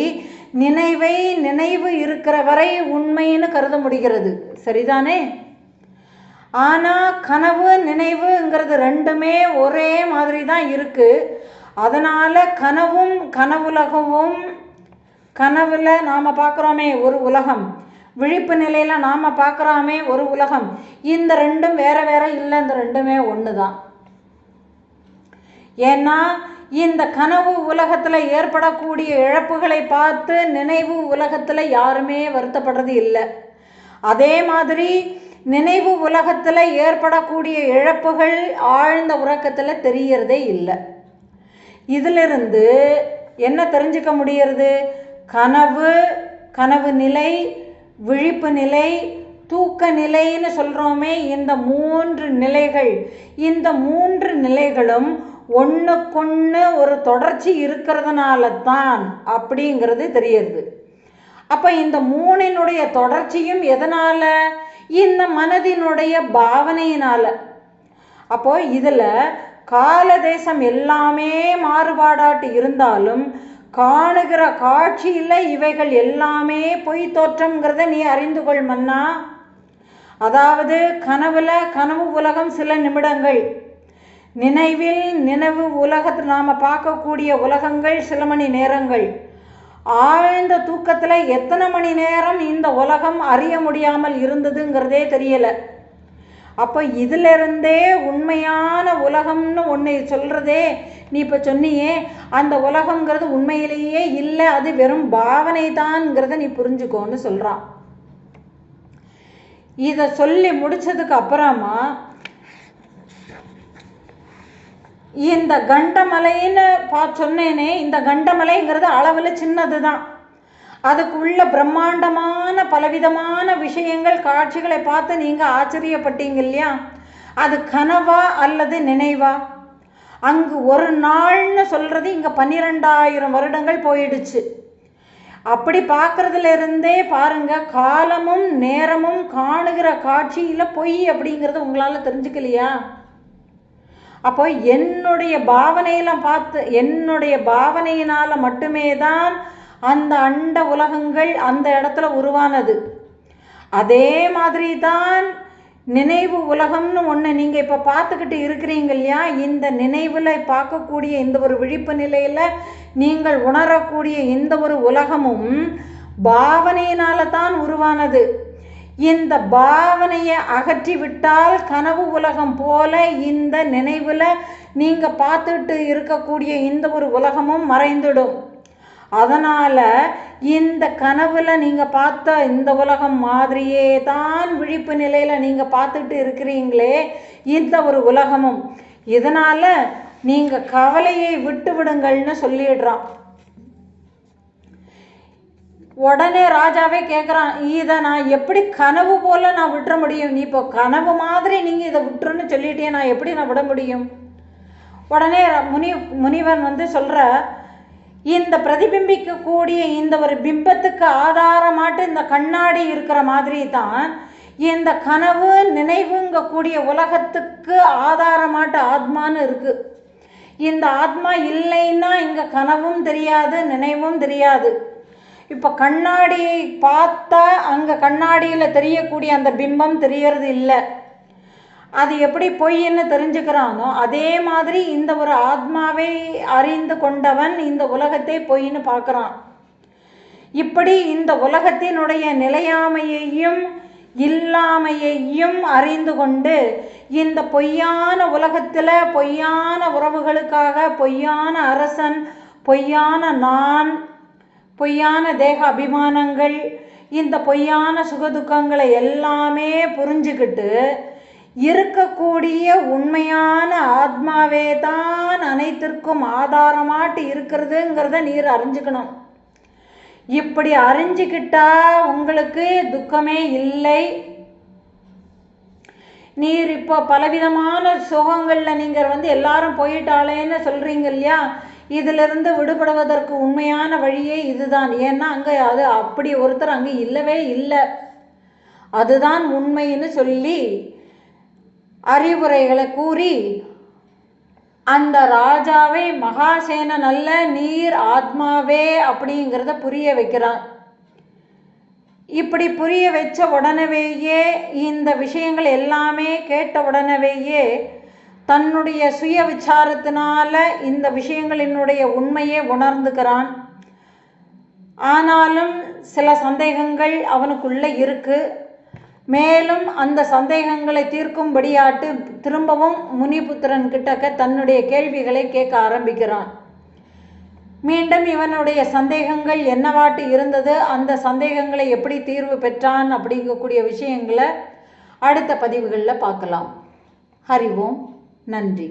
நினைவு இருக்கிற வரை உண்மைன்னு கருத முடிகிறது, சரிதானே? ஆனால் கனவு நினைவுங்கிறது ரெண்டுமே ஒரே மாதிரி தான் இருக்குது. அதனால் கனவும் கனவுலகமும், கனவில் நாம் பார்க்குறோமே ஒரு உலகம், விழிப்பு நிலையில் நாம் பார்க்குறோமே ஒரு உலகம், இந்த ரெண்டும் வேற வேற இல்லை, இந்த ரெண்டுமே ஒன்று தான். ஏன்னா இந்த கனவு உலகத்தில் ஏற்படக்கூடிய இழப்புகளை பார்த்து நினைவு உலகத்தில் யாருமே வருத்தப்படுறது இல்லை. அதே மாதிரி நினைவு உலகத்தில் ஏற்படக்கூடிய இழப்புகள் ஆழ்ந்த உறக்கத்தில் தெரியறதே இல்லை. இதிலிருந்து என்ன தெரிஞ்சுக்க முடியறது? கனவு நிலை, விழிப்பு நிலை, தூக்க நிலைன்னு சொல்கிறோமே, இந்த 3 நிலைகள், இந்த 3 நிலைகளும் ஒன்றுக்கொன்று ஒரு தொடர்ச்சி இருக்கிறதுனால தான் அப்படிங்கிறது தெரியுது. அப்போ இந்த 3னுடைய தொடர்ச்சியும் எதனால்? இந்த மனதினுடைய பாவனையினால். அப்போ இதில் கால தேசம் எல்லாமே மாறுபாடாட்டு இருந்தாலும் காணுகிற காட்சியில் இவைகள் எல்லாமே பொய் தோற்றம்ங்கிறத நீ அறிந்து கொள் மன்னா. அதாவது கனவு உலகம் சில நிமிடங்கள், நினைவு உலகத்தில் நாம் பார்க்கக்கூடிய உலகங்கள் சில மணி நேரங்கள், ஆழ்ந்த தூக்கத்தில் எத்தனை மணி நேரம் இந்த உலகம் அறிய முடியாமல் இருந்ததுங்கிறதே தெரியலை. அப்போ இதிலிருந்தே உண்மையான உலகம்னு ஒன்று சொல்கிறதே நீ இப்போ சொன்னியே, அந்த உலகங்கிறது உண்மையிலேயே இல்லை, அது வெறும் பாவனை தான்ங்கிறத நீ புரிஞ்சுக்கோன்னு சொல்கிறான். இதை சொல்லி முடிச்சதுக்கு அப்புறமா இந்த கண்டமலைன்னு சொன்னேனே, இந்த கண்டமலைங்கிறது அளவில் சின்னது தான். அதுக்குள்ள பிரம்மாண்டமான பலவிதமான விஷயங்கள் காட்சிகளை பார்த்து நீங்கள் ஆச்சரியப்பட்டீங்க இல்லையா? அது கனவா அல்லது நினைவா? அங்கு ஒரு நாள்னு சொல்கிறது இங்கே 12,000 வருடங்கள் போயிடுச்சு. அப்படி பார்க்குறதுல இருந்தே பாருங்க, காலமும் நேரமும் காணுகிற காட்சியில் பொய் அப்படிங்கிறது உங்களால் தெரிஞ்சுக்கலையா? அப்போ என்னுடைய பாவனையில் பார்த்து, என்னுடைய பாவனையினால் மட்டுமே தான் அந்த அண்ட உலகங்கள் அந்த இடத்துல உருவானது. அதே மாதிரி தான் நினைவு உலகம்னு ஒன்று நீங்கள் இப்போ பார்த்துக்கிட்டு இருக்கிறீங்க இல்லையா? இந்த நினைவில் பார்க்கக்கூடிய இந்த ஒரு விழிப்பு நிலையில் நீங்கள் உணரக்கூடிய இந்த ஒரு உலகமும் பாவனையினால தான் உருவானது. இந்த பாவனையை அகற்றி விட்டால் கனவு உலகம் போல இந்த நினைவில் நீங்கள் பார்த்துட்டு இருக்கக்கூடிய இந்த ஒரு உலகமும் மறைந்துடும். அதனால் இந்த கனவில் நீங்கள் பார்த்த இந்த உலகம் மாதிரியே தான் விழிப்பு நிலையில் நீங்கள் பார்த்துட்டு இருக்கிறீங்களே இந்த ஒரு உலகமும். இதனால் நீங்கள் கவலையை விட்டு விடுங்கள்னு சொல்லிடுறான். உடனே ராஜாவே கேட்குறான், இதை நான் எப்படி கனவு போல் நான் விட்டுற முடியும்? நீ இப்போ கனவு மாதிரி நீங்கள் இதை விட்டுருன்னு சொல்லிட்டே, நான் எப்படி நான் விட முடியும்? உடனே முனிவன் சொல்கிற, இந்த பிரதிபிம்பிக்கக்கூடிய இந்த ஒரு பிம்பத்துக்கு ஆதாரமாட்டு இந்த கண்ணாடி இருக்கிற மாதிரி தான் இந்த கனவு நினைவுங்கக்கூடிய உலகத்துக்கு ஆதாரமாட்டு ஆத்மான்னு இருக்குது. இந்த ஆத்மா இல்லைன்னா இங்கே கனவும் தெரியாது, நினைவும் தெரியாது. இப்போ கண்ணாடியை பார்த்தா அங்கே கண்ணாடியில் தெரியக்கூடிய அந்த பிம்பம் தெரியறது இல்லை. அது எப்படி பொய்ன்னு தெரிஞ்சுக்கிறானோ அதே மாதிரி இந்த ஒரு ஆத்மாவை அறிந்து கொண்டவன் இந்த உலகத்தை பொய்ன்னு பார்க்குறான். இப்படி இந்த உலகத்தினுடைய நிலையாமையையும் இல்லாமையையும் அறிந்து கொண்டு இந்த பொய்யான உலகத்தில் பொய்யான உறவுகளுக்காக பொய்யான அரசன், பொய்யான நான், பொய்யான தேக அபிமானங்கள், இந்த பொய்யான சுகதுக்கங்களை எல்லாமே புரிஞ்சுக்கிட்டு இருக்கக்கூடிய உண்மையான ஆத்மாவே தான் அனைத்திற்கும் ஆதாரமாட்டு இருக்கிறதுங்கிறத நீர் அறிஞ்சுக்கணும். இப்படி அறிஞ்சிக்கிட்டா உங்களுக்கு துக்கமே இல்லை. நீர் இப்போ பலவிதமான சுகங்களில் நீங்கள் எல்லாரும் போயிட்டாளேன்னு சொல்கிறீங்க இல்லையா? இதிலிருந்து விடுபடுவதற்கு உண்மையான வழியே இதுதான். ஏன்னா அங்கே அது அப்படி ஒருத்தர் அங்கே இல்லவே இல்லை, அதுதான் உண்மைன்னு சொல்லி அறிவுரைகளை கூறி அந்த ராஜாவை மகாசேனன் அல்ல, நீர் ஆத்மாவே அப்படிங்கிறத புரிய வைக்கிறான். இப்படி புரிய வச்ச உடனேயே இந்த விஷயங்கள் எல்லாமே கேட்ட உடனேயே தன்னுடைய சுய விசாரத்தினால இந்த விஷயங்களினுடைய உண்மையை உணர்ந்துக்கிறான். ஆனாலும் சில சந்தேகங்கள் அவனுக்குள்ளே இருக்கு. மேலும் அந்த சந்தேகங்களை தீர்க்கும்படியாட்டு திரும்பவும் முனிபுத்திரன் கிட்டக்க தன்னுடைய கேள்விகளை கேட்க ஆரம்பிக்கிறான். மீண்டும் இவனுடைய சந்தேகங்கள் என்னவாட்டு இருந்தது, அந்த சந்தேகங்களை எப்படி தீர்வு பெற்றான் அப்படிங்கக்கூடிய விஷயங்களை அடுத்த பதிவுகளில் பார்க்கலாம். ஹரி ஓம். நன்றி.